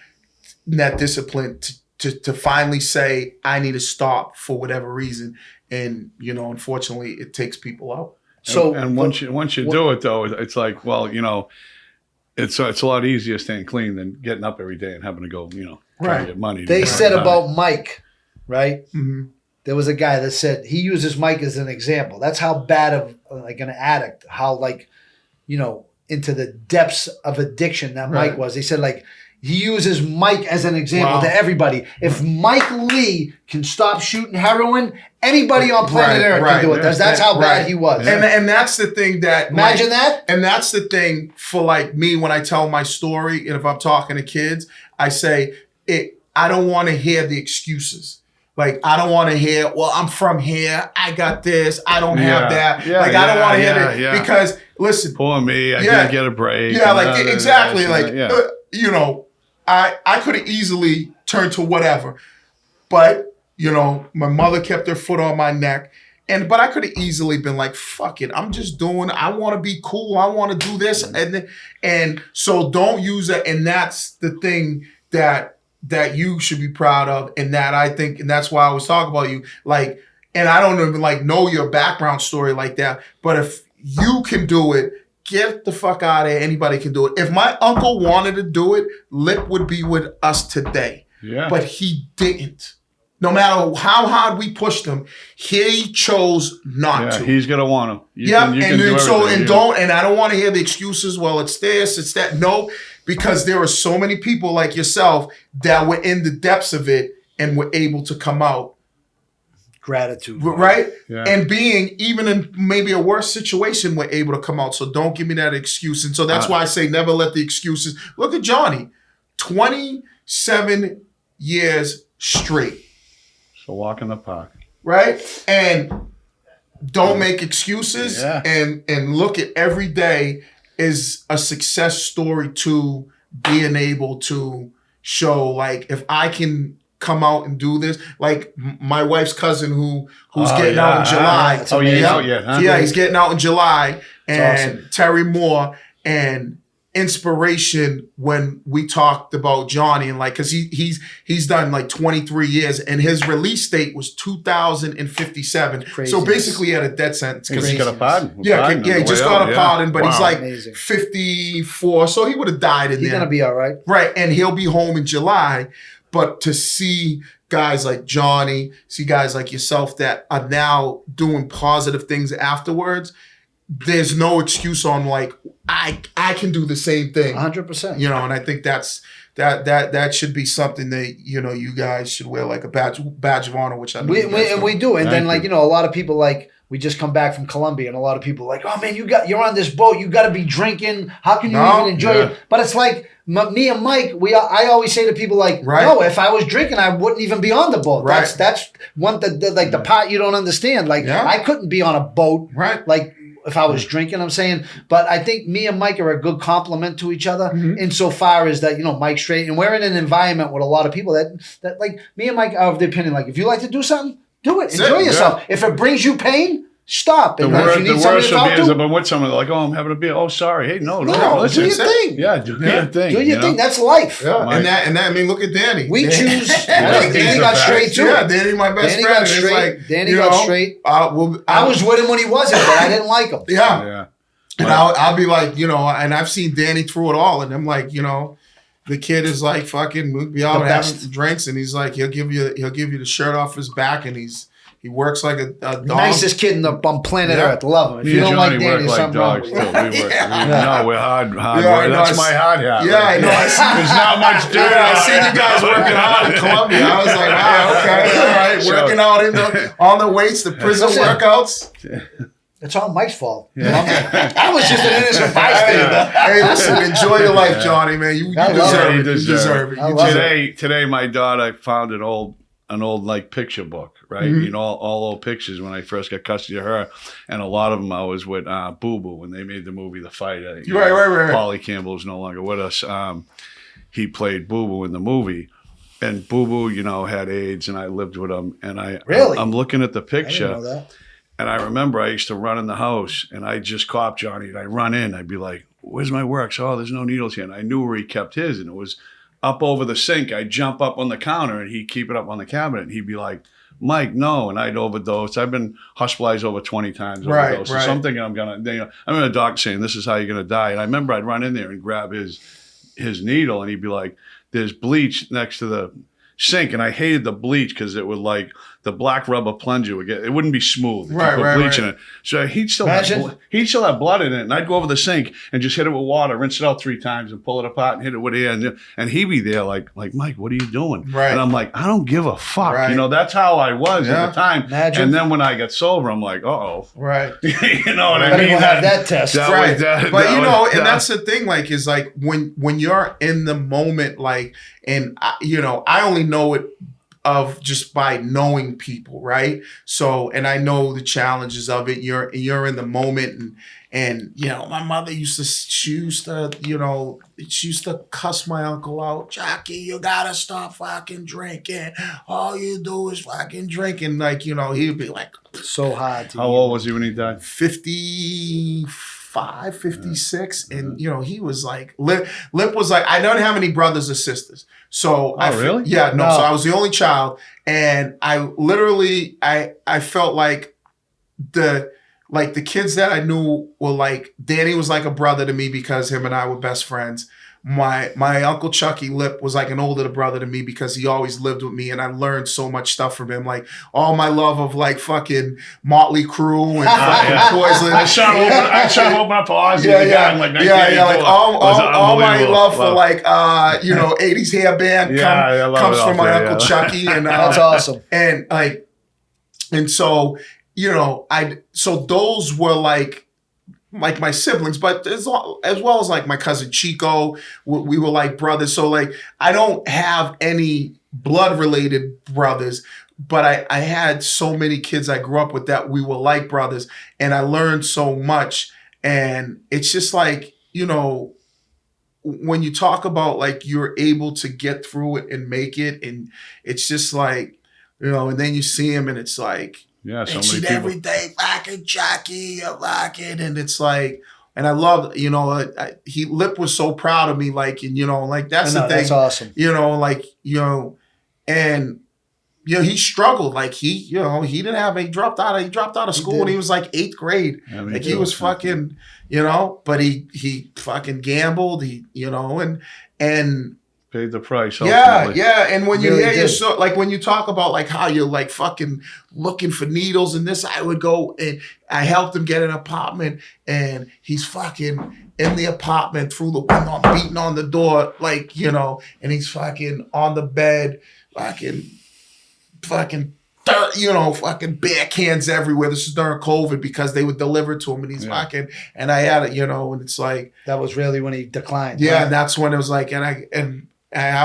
that discipline to finally say, I need to stop for whatever reason. And, unfortunately, it takes people out.
So, and once you do it, though, it's like, well, it's a lot easier staying clean than getting up every day and having to go, try to get money.
They said about Mike, right?
Mm-hmm.
There was a guy that said he uses Mike as an example. That's how bad of like an addict, how like, into the depths of addiction that Mike was. They said like he uses Mike as an example to everybody. If Mike Lee can stop shooting heroin, anybody on planet Earth can do it. That's how bad he was.
And that's the thing that
imagine that.
And that's the thing for like me when I tell my story, and if I'm talking to kids, I say I don't want to hear the excuses. Like, I don't want to hear, well, I'm from here. I got this. I don't have that. I don't want to hear that. Yeah. Because, listen.
Poor me. I can't get a break.
Yeah, like, exactly. I could have easily turned to whatever. But, my mother kept her foot on my neck. But I could have easily been like, fuck it. I'm just doing, I want to be cool. I want to do this. And so don't use it. And that's the thing that you should be proud of, and that I think, and that's why I was talking about you, like, and I don't even like know your background story like that, but if you can do it, get the fuck out of here. Anybody can do it. If my uncle wanted to do it, Lip would be with us today. Yeah. But he didn't. No matter how hard we pushed him, he chose not to.
He's gonna want to.
And I don't want to hear the excuses. Well, it's this, it's that. No, because there are so many people like yourself that were in the depths of it and were able to come out.
Gratitude.
Right?
Yeah.
And being even in maybe a worse situation, we're able to come out. So don't give me that excuse. And so that's why I say never let the excuses. Look at Johnny, 27 years straight.
So walk in the park.
Right? And don't make excuses,
Yeah.
and look at every day is a success story to being able to show, like, if I can come out and do this, like my wife's cousin who's getting out in July.
Oh, yeah, he's out yet, huh?
Yeah, he's getting out in July, and
awesome.
Terry Moore, and inspiration when we talked about Johnny, and like, because he's done like 23 years, and his release date was 2057.
Craziness.
So basically he had a death sentence
He
because
just got a pardon.
yeah, he just got a pardon, but he's like
Amazing.
54, so he would have died in
He's
there.
gonna be all right.
Right, and he'll be home in July. But to see guys like Johnny, see guys like yourself that are now doing positive things afterwards, there's no excuse on like, I can do the same thing.
100%.
You know, and I think that should be something that, you know, you guys should wear like a badge of honor, which I know you guys
And we do. And
Thank
then, like,
you.
you know, a lot of people, like, we just come back from Colombia, and a lot of people are like, oh man, you're on this boat, you got to be drinking. How can you
No,
even enjoy
yeah.
it? But it's like me and Mike. I always say to people like,
Right.
no, if I was drinking, I wouldn't even be on the boat.
Right.
That's one the part you don't understand. Like,
Yeah.
I couldn't be on a boat.
Right.
Like, if I was drinking, I'm saying. But I think me and Mike are a good complement to each other insofar as that, you know, Mike's straight, and we're in an environment with a lot of people that like me and Mike are of the opinion, like, if you like to do something, do it.
That's
Enjoy
it,
yourself. If it brings you pain, stop.
The
And if
worst,
you
the
need somebody
worst
to
would be
talk
is
to,
if I'm with someone, they're like, oh, I'm having a beer. Oh, sorry. Hey, no,
no,
listen.
do your thing.
Yeah, do your thing.
Do your
you
thing.
know?
That's life.
Yeah,
Mike.
and that I mean, look at Danny.
We
Danny-
choose. Danny
He's
got
the
straight too.
Yeah, Danny, my best
Danny
friend.
got
and it's
straight.
like,
Danny
you
got
know,
straight.
Well,
I was with him when he wasn't, but I didn't like him.
yeah.
Yeah.
And I'll be like, you know, and I've seen Danny through it all, and I'm like, you know, the kid is like fucking, we'll be out
The
having
best.
drinks, and he's like, he'll give you the shirt off his back, and he works like a dog.
Nicest kid on planet
Yeah.
Earth. Love him. If
Me
you
and
don't
Johnny
like Danny,
work
there's
like
something wrong
dogs,
with
too.
you.
We work. No, we're hard
Yeah, I
work.
know,
That's my hard hat.
Yeah, I know. I see.
There's not much to it.
I seen you guys working out in Colombia. I was like, wow, okay, all right,
So-
working out on the weights, the prison
Listen.
workouts.
It's all Mike's fault. I was just an innocent bystander.
Hey, listen, enjoy your life, Johnny, man. You
I love
deserve
it.
it. You deserve it.
I
You
love
deserve it.
Today, my daughter found an old like picture book, right? You know, all old pictures when I first got custody of her, and a lot of them I was with Boo Boo when they made the movie The Fighter. You know,
Right.
Paulie Campbell is no longer with us. He played Boo Boo in the movie, and Boo Boo, you know, had AIDS, and I lived with him. And
Really?
I'm looking at the
I didn't
picture.
know that.
And I remember I used to run in the house, and I just copped Johnny, and I'd run in. I'd be like, where's my works? Oh, there's no needles here. And I knew where he kept his, and it was up over the sink. I'd jump up on the counter, and he'd keep it up on the cabinet. And he'd be like, Mike, no. And I'd overdose. I've been hospitalized over 20 times.
Right,
Overdose.
right.
So I'm thinking I'm going to, I remember the doctor saying, this is how you're going to die. And I remember I'd run in there and grab his needle, and he'd be like, there's bleach next to the sink. And I hated the bleach because it would like, the black rubber plunger it wouldn't be smooth. If you
Right,
put
right,
bleach
right.
in it. So he'd still
Imagine.
have blood in it, and I'd go over the sink and just hit it with water, rinse it out 3 times, and pull it apart and hit it with air, and he'd be there like Mike, what are you doing?
Right.
And I'm like, I don't give a fuck.
Right.
You know, that's how I was
Yeah.
at the time.
Imagine.
And then when I got sober, I'm like,
Right.
you know what I
Better
mean?
go have that test.
Right.
that
But you know,
was-
and that's the thing, like, is like when you're in the moment, like, and you know, I only know it of just by knowing people, right? So, and I know the challenges of it. You're in the moment, and you know, my mother she used to cuss my uncle out. Jackie, you gotta stop fucking drinking. All you do is fucking drinking. Like, you know, he'd be like
So hard to
How old was he when he died?
55, 56. And, you know, he was like, Lip was like, I don't have any brothers or sisters. So
really?
Yeah, no.
No.
So I was the only child. And I literally, I felt like the kids that I knew were like, Danny was like a brother to me because him and I were best friends. my Uncle Chucky Lip was like an older brother to me because he always lived with me, and I learned so much stuff from him. Like all my love of like fucking Motley Crue and fucking Poison.
I saw him open up Ozzy.
Like all my love for like 80s hair band comes from my Uncle Chucky, and
That's awesome.
And like, and so so those were like my siblings, but as well as like my cousin Chico, we were like brothers. So like I don't have any blood related brothers, but I had so many kids I grew up with that we were like brothers, and I learned so much. And it's just like, when you talk about like you're able to get through it and make it, and it's just like, and then you see him and it's like,
yeah, so
and
many people.
every day, fucking Chucky, fucking, and it's like, and I love, Lip was so proud of me, like, and like that's the thing,
that's awesome,
and he struggled, like he didn't have, he dropped out of school when he was like 8th grade, like he was fucking, but he fucking gambled, and
paid the price.
Yeah. And when you
Really
hear like when you talk about like how you're like fucking looking for needles and this, I would go and I helped him get an apartment, and he's fucking in the apartment through the window, beating on the door, like, and he's fucking on the bed, fucking fucking bare cans everywhere. This is during COVID because they would deliver to him, and he's fucking, and I had it, and it's like,
that was really when he declined.
Yeah,
right?
and that's when it was like, and I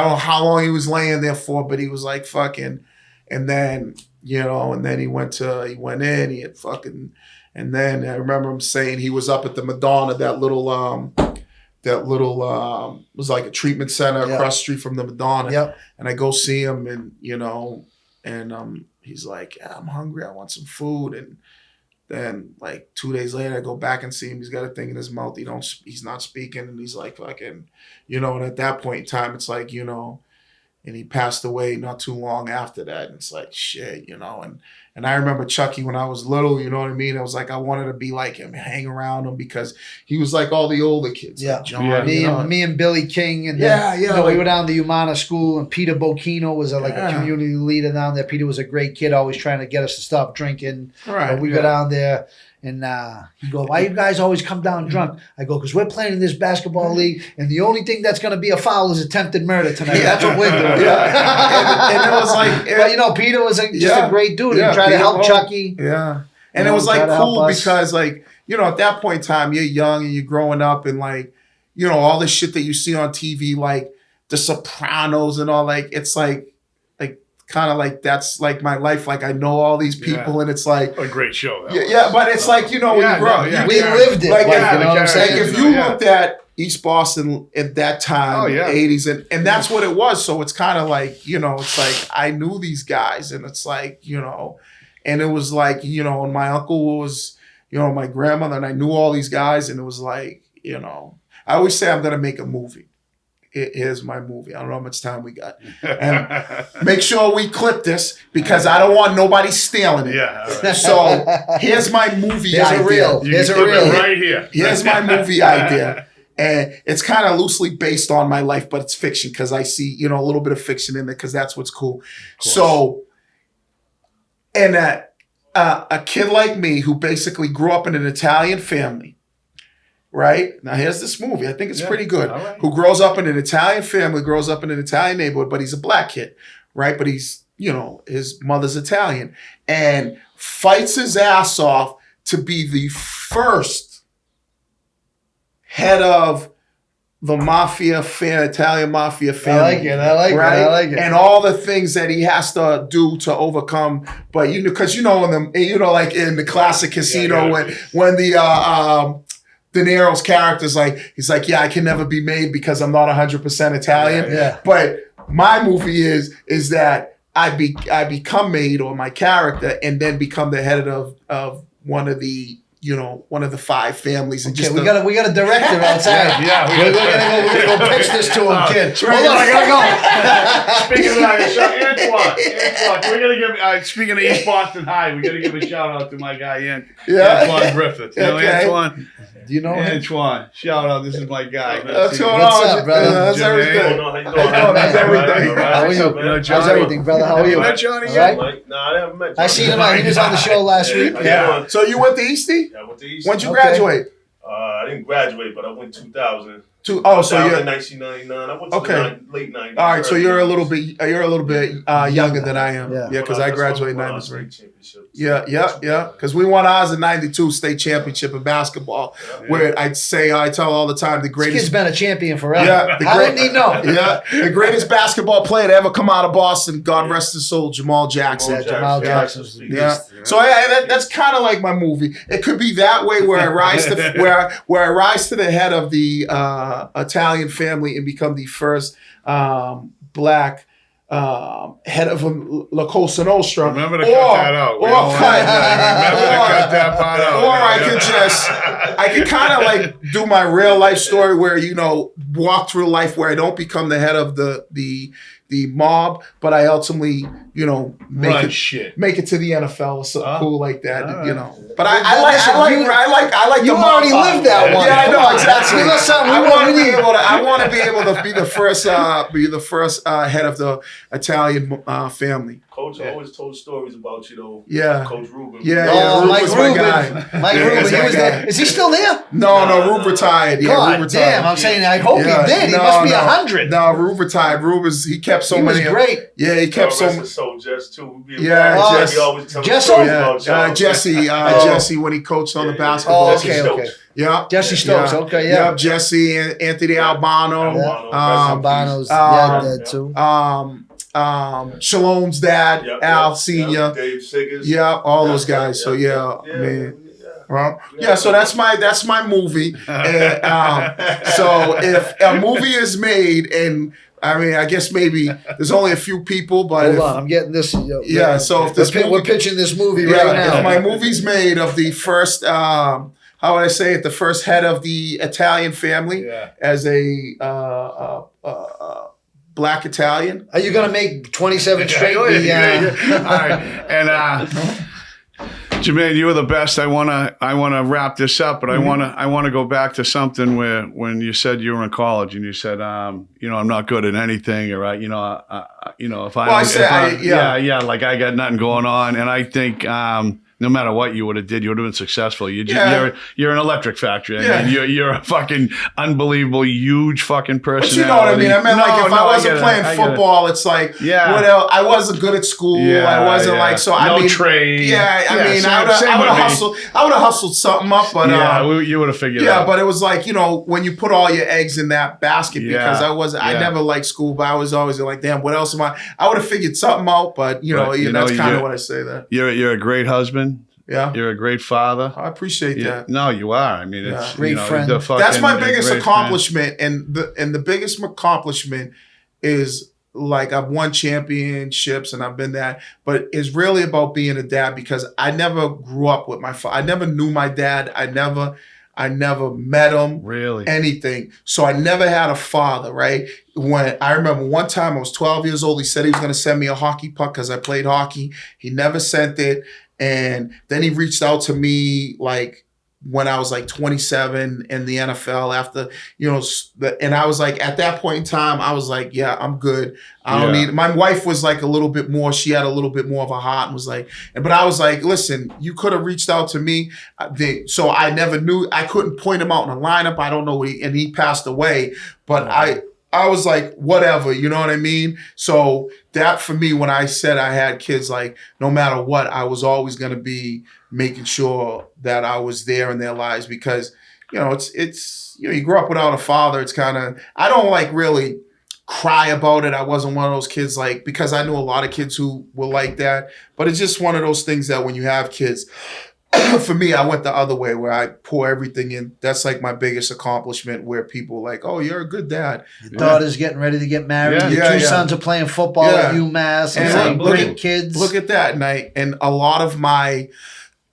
don't know how long he was laying there for, but he was like fucking, and then and then he went in, he had fucking, and then I remember him saying he was up at the Madonna, that little was like a treatment center across the street from the Madonna.
Yep.
And I go see him, and and he's like, yeah, I'm hungry, I want some food. And then like 2 days later, I go back and see him. He's got a thing in his mouth. He's not speaking, and he's like fucking, and at that point in time, it's like, and he passed away not too long after that. And it's like, shit, and I remember Chucky when I was little, you know what I mean? I was like, I wanted to be like him, hang around him, because he was like all the older kids.
Yeah.
Like John,
Me and Billy King. And then, we were down to Umana School, and Peter Bocchino was a community leader down there. Peter was a great kid, always trying to get us to stop drinking.
Right.
But we go down there, and he go, why you guys always come down drunk? I go, because we're playing in this basketball league, and the only thing that's going to be a foul is attempted murder tonight. That's what we're doing.
and it was like,
but Peter was just a great dude.
Yeah,
He tried to help
Peter,
Chucky.
Yeah. And it was like cool because like, at that point in time, you're young and you're growing up, and like, all the shit that you see on TV, like The Sopranos and all, like, it's like kind of like that's like my life. Like I know all these people, and it's like
a great show.
But it's like, when you grow up,
we lived it.
Like,
you know what I'm saying?
Like if you looked at East Boston at that time, 80s, and that's what it was. So it's kind of like, it's like I knew these guys, and it's like, and it was like, and my uncle was, my grandmother, and I knew all these guys, and it was like, I always say I'm gonna make a movie. Here's my movie. I don't know how much time we got. And make sure we clip this, because I don't want nobody stealing it.
Yeah. All right.
So here's my movie idea.
Here's a reel right here.
Here's my movie idea. And it's kind of loosely based on my life, but it's fiction, because I see, a little bit of fiction in there, because that's what's cool. So, and a kid like me who basically grew up in an Italian family, right? Now, here's this movie. I think it's pretty good. Right. Who grows up in an Italian family, grows up in an Italian neighborhood, but he's a black kid, right? But he's, his mother's Italian, and fights his ass off to be the first head of the Italian mafia family.
I like it.
And all the things that he has to do to overcome. But because like in the classic Casino, when the De Niro's character's like, he's like, I can never be made because I'm not 100% Italian.
Yeah.
But my movie is that I become made, or my character, and then become the head of one of the one of the 5 families. And
we got a director outside. We're gonna go pitch this to him, kid. Hold on, I gotta go.
Speaking of Antoine, we're gonna give. Speaking of East Boston High, we gotta give a shout out to my guy Antoine Griffith.
Okay.
Antoine.
Do you know him?
Antoine, shout out. This is my guy.
What's going
What's
on?
up, brother?
That's
Jermaine.
everything.
How you doing?
That's everything.
How are you?
You know,
How's
Johnny?
everything, brother? How are you?
You met Johnny
All
yet?
right.
Nah, I haven't met you.
I seen him. He was on the show last week.
How you
Yeah.
doing?
So you went to Eastie?
Yeah, I went to East.
When'd you
Okay.
graduate?
I didn't graduate, but I went 2000.
So
2000,
you're
1999. I went to
Okay.
the late 90s.
all right. So
early
you're a
90s.
little bit younger than I am.
Yeah.
Yeah, because I
That's when
graduated
we won our
'93.
state championships.
Yeah. Because we won ours in '92 state championship in basketball, where I tell all the time the
This
greatest.
kid's been a champion forever.
Yeah, the
How
great-
didn't he know?
Yeah, the greatest basketball player to ever come out of Boston. God rest his soul, Jamal Jackson.
Yeah, Jamal Jackson's the
Yeah. So that's kind of like my movie. It could be that way where I rise to where I rise to the head of the Italian family and become the first black head of La Cosa Nostra.
Remember to cut that out. We don't want remember to cut that part out.
Or I could kind of like do my real life story where, walk through life where I don't become the head of the mob, but I ultimately,
Run shit.
make it to the NFL or something cool like that,
All right.
But I like
You
the mob.
already lived that one.
Yeah, I
Come
know
on.
exactly.
Give us something we
I
want.
want to
We
be
need.
able to. I want to be able to be the first head of the Italian family.
Coach always told stories about you, though.
Yeah.
Coach Ruben.
Yeah,
Oh, Mike
Ruben's my
Rubin.
guy.
Mike
Yeah,
Rubin.
he's
He
my
was
guy.
there. Is he still there?
No, Rube retired. Yeah, Rube
God
retired.
damn. I'm saying, I hope
Yeah,
he did. He
no,
must be
no.
100.
No, Rube retired. He kept so
He was
many.
great.
Yeah, he kept so.
So Jess too.
Yeah,
Oh,
Jess.
He always tells
Jess-
stories
Yeah,
about y'all.
Jesse when he coached on the basketball
Oh,
team.
okay,
Stokes.
okay.
Yeah,
Jesse Stokes. Okay, yeah.
Yep, Jesse and Anthony Albano.
Albano's
Um,
dead too.
Shalom's dad,
Yep,
Al
yep,
Senior.
yep, Dave Siggers.
Yeah, all those guys. So man. Well, yeah, so that's my movie. And, so if a movie is made, and I guess maybe there's only a few people, but
Hold
if,
on, I'm getting this.
Yeah, so if this
we're
movie-
pitching this movie
yeah,
right now.
if my movie's made of the first, how would I say it, the first head of the Italian family as a black Italian.
Are you gonna make 27 straight?
All
The,
right. And Jermaine, you were the best. I wanna wrap this up, but I wanna go back to something where when you said you were in college and you said, I'm not good at anything, or if like I got nothing going on, and I think no matter what you would have did, you would have been successful. You're an electric factory. I mean, you're a fucking unbelievable, huge fucking
But
personality.
you know what I mean? I meant like if I wasn't
get it.
playing
I get it.
football, it's like
Yeah.
what else? I wasn't good at school. I wasn't like so. I
No
mean,
trade.
Yeah, I mean,
same-
I would
same
have
with me.
hustled. I would have hustled something up, but
you would have figured it
yeah,
out.
but it was like when you put all your eggs in that basket because I never liked school, but I was always like, damn, what else am I? I would have figured something out, but that's kind of what I say there.
You're a great husband.
Yeah,
You're a great father.
I appreciate that.
No, you are. I mean, it's
Great friend.
That's my biggest accomplishment, and the biggest accomplishment is like I've won championships and I've been that, but it's really about being a dad because I never grew up with my father. I never knew my dad. I never met him.
Really?
Anything. So I never had a father, right? When I remember one time I was 12 years old, he said he was going to send me a hockey puck because I played hockey. He never sent it. And then he reached out to me like when I was like 27 in the NFL after, and I was like, at that point in time, I was like, yeah, I'm good. I don't need, my wife was like a little bit more, she had a little bit more of a heart and was like, but I was like, listen, you could have reached out to me. So I never knew, I couldn't point him out in a lineup. I don't know, and he passed away, but I was like, whatever, you know what I mean? So that for me, when I said I had kids, like no matter what, I was always going to be making sure that I was there in their lives because, it's you grew up without a father. It's kind of, I don't like really cry about it. I wasn't one of those kids because I knew a lot of kids who were like that, but it's just one of those things that when you have kids, for me, I went the other way where I pour everything in. That's like my biggest accomplishment where people are like, oh, you're a good dad.
Your daughter's getting ready to get married.
Yeah.
Your two sons are playing football at UMass.
And
It's like
look
great
at-
kids.
Look at that. And a lot of my,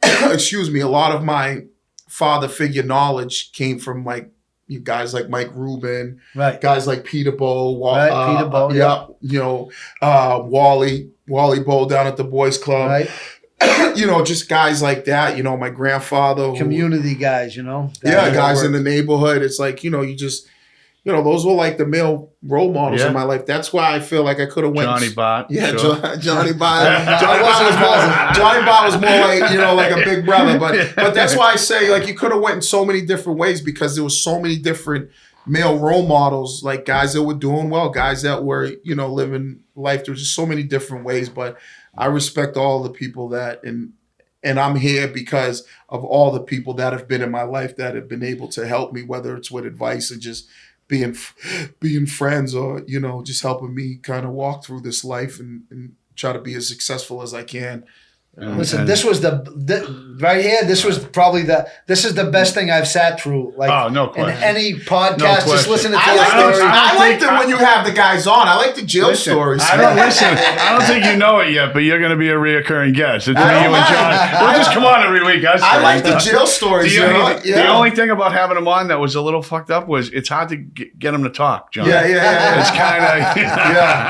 a lot of my father figure knowledge came from like you guys like Mike Rubin,
right.
guys like Peter Bow.
Peter Bow,
Wally Bowl down at the Boys Club.
Right.
just guys like that. My grandfather,
Community guys,
guys in the neighborhood. It's like you just. Those were like the male role models in my life. That's why I feel like I could have went.
Johnny Bott.
Yeah,
sure.
Johnny Bott. Johnny Bott was more like a big brother. But that's why I say like you could have went in so many different ways because there was so many different male role models, like guys that were doing well, guys that were living life. There's just so many different ways. But I respect all the people that and I'm here because of all the people that have been in my life that have been able to help me, whether it's with advice or just being friends or just helping me kind of walk through this life and try to be as successful as I can.
Listen, this was right here. This was probably this is the best thing I've sat through. Like,
no question.
In any podcast,
No
just
question.
listening to
I
your
like
story.
I like it when you have the guys on. I like the jail stories.
I don't think you know it yet, but you're going to be a reoccurring guest. It's me,
I
you,
don't
and John.
mind.
We'll just come on every week.
I like the jail stories.
The only thing about having him on that was a little fucked up was it's hard to get him to talk, John.
Yeah.
It's kind of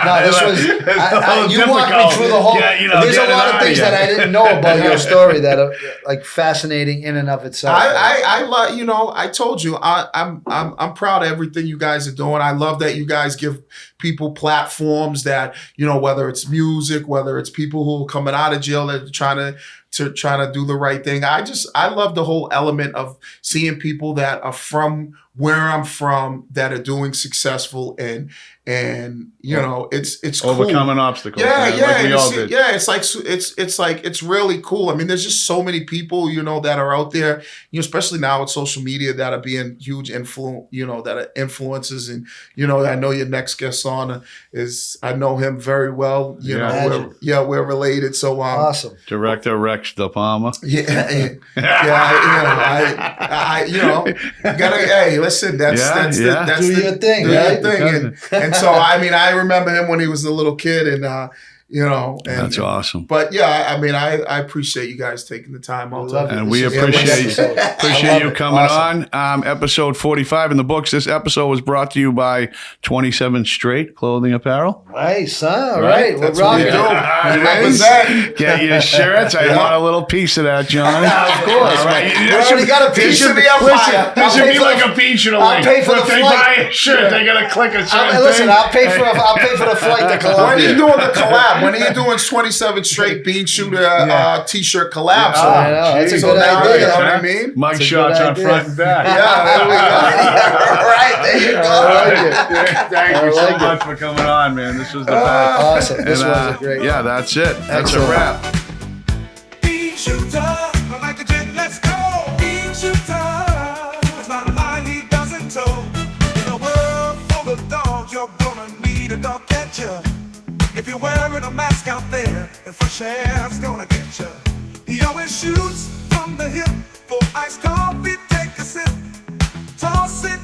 No, this was. You walked me
difficult.
through the whole.
Yeah,
there's a
getting
lot
out
of
of
things
you.
that I didn't know about your story that are like fascinating in and of itself.
I love, I told you, I'm proud of everything you guys are doing. I love that you guys give people platforms that, whether it's music, whether it's people who are coming out of jail that are trying to do the right thing. I love the whole element of seeing people that are from where I'm from that are doing successful and it's cool.
Overcoming obstacles.
Yeah,
man, like we all did.
yeah. It's really cool. I mean, there's just so many people, that are out there, especially now with social media that are being huge that are influences. And I know your next guest on I know him very well. We're related. So
Awesome.
Director Rex De Palma.
Hey, listen, that's
Do your thing,
do
right?
your thing. And so I remember him when he was a little kid, and
That's awesome.
But yeah, I appreciate you guys taking the time out.
And we
This is a
appreciate
great episode.
appreciate you coming
Awesome.
on. Episode 45 in the books. This episode was brought to you by 27 Straight Clothing Apparel.
Nice, huh? All right. We're
That's what we
rocking.
do.
Represent. Get your shirts. I want a little piece of that, Johnny.
Of course.
All right.
You already got a piece of the empire.
This should be like a Beanshooter
I'll
link.
pay for
If
the
they
flight.
buy a shirt, they're going to click a certain
Listen,
thing.
I'll pay for the flight to
When are
Colombia.
you doing the collab? When are you doing 27 Straight Beanshooter t-shirt collab? So,
I know, that's a
so
good
now,
idea.
you know what I mean?
Mug
That's a
shots
good
on
idea.
front and back.
Yeah, there we go. Right, there you go.
Thank you so
like it.
much for coming on, man. This was the best.
Awesome. This
And,
was a great.
Yeah, that's it. That's
Excellent.
a wrap.
Beanshooter, I like the jet, let's go. Beanshooter, it's not a line he doesn't toe. In a world full of dogs, you're gonna need a dog catcher. If you're wearing a mask out there, and fresh air's gonna get you. He always shoots from the hip. For iced coffee, take a sip. Toss it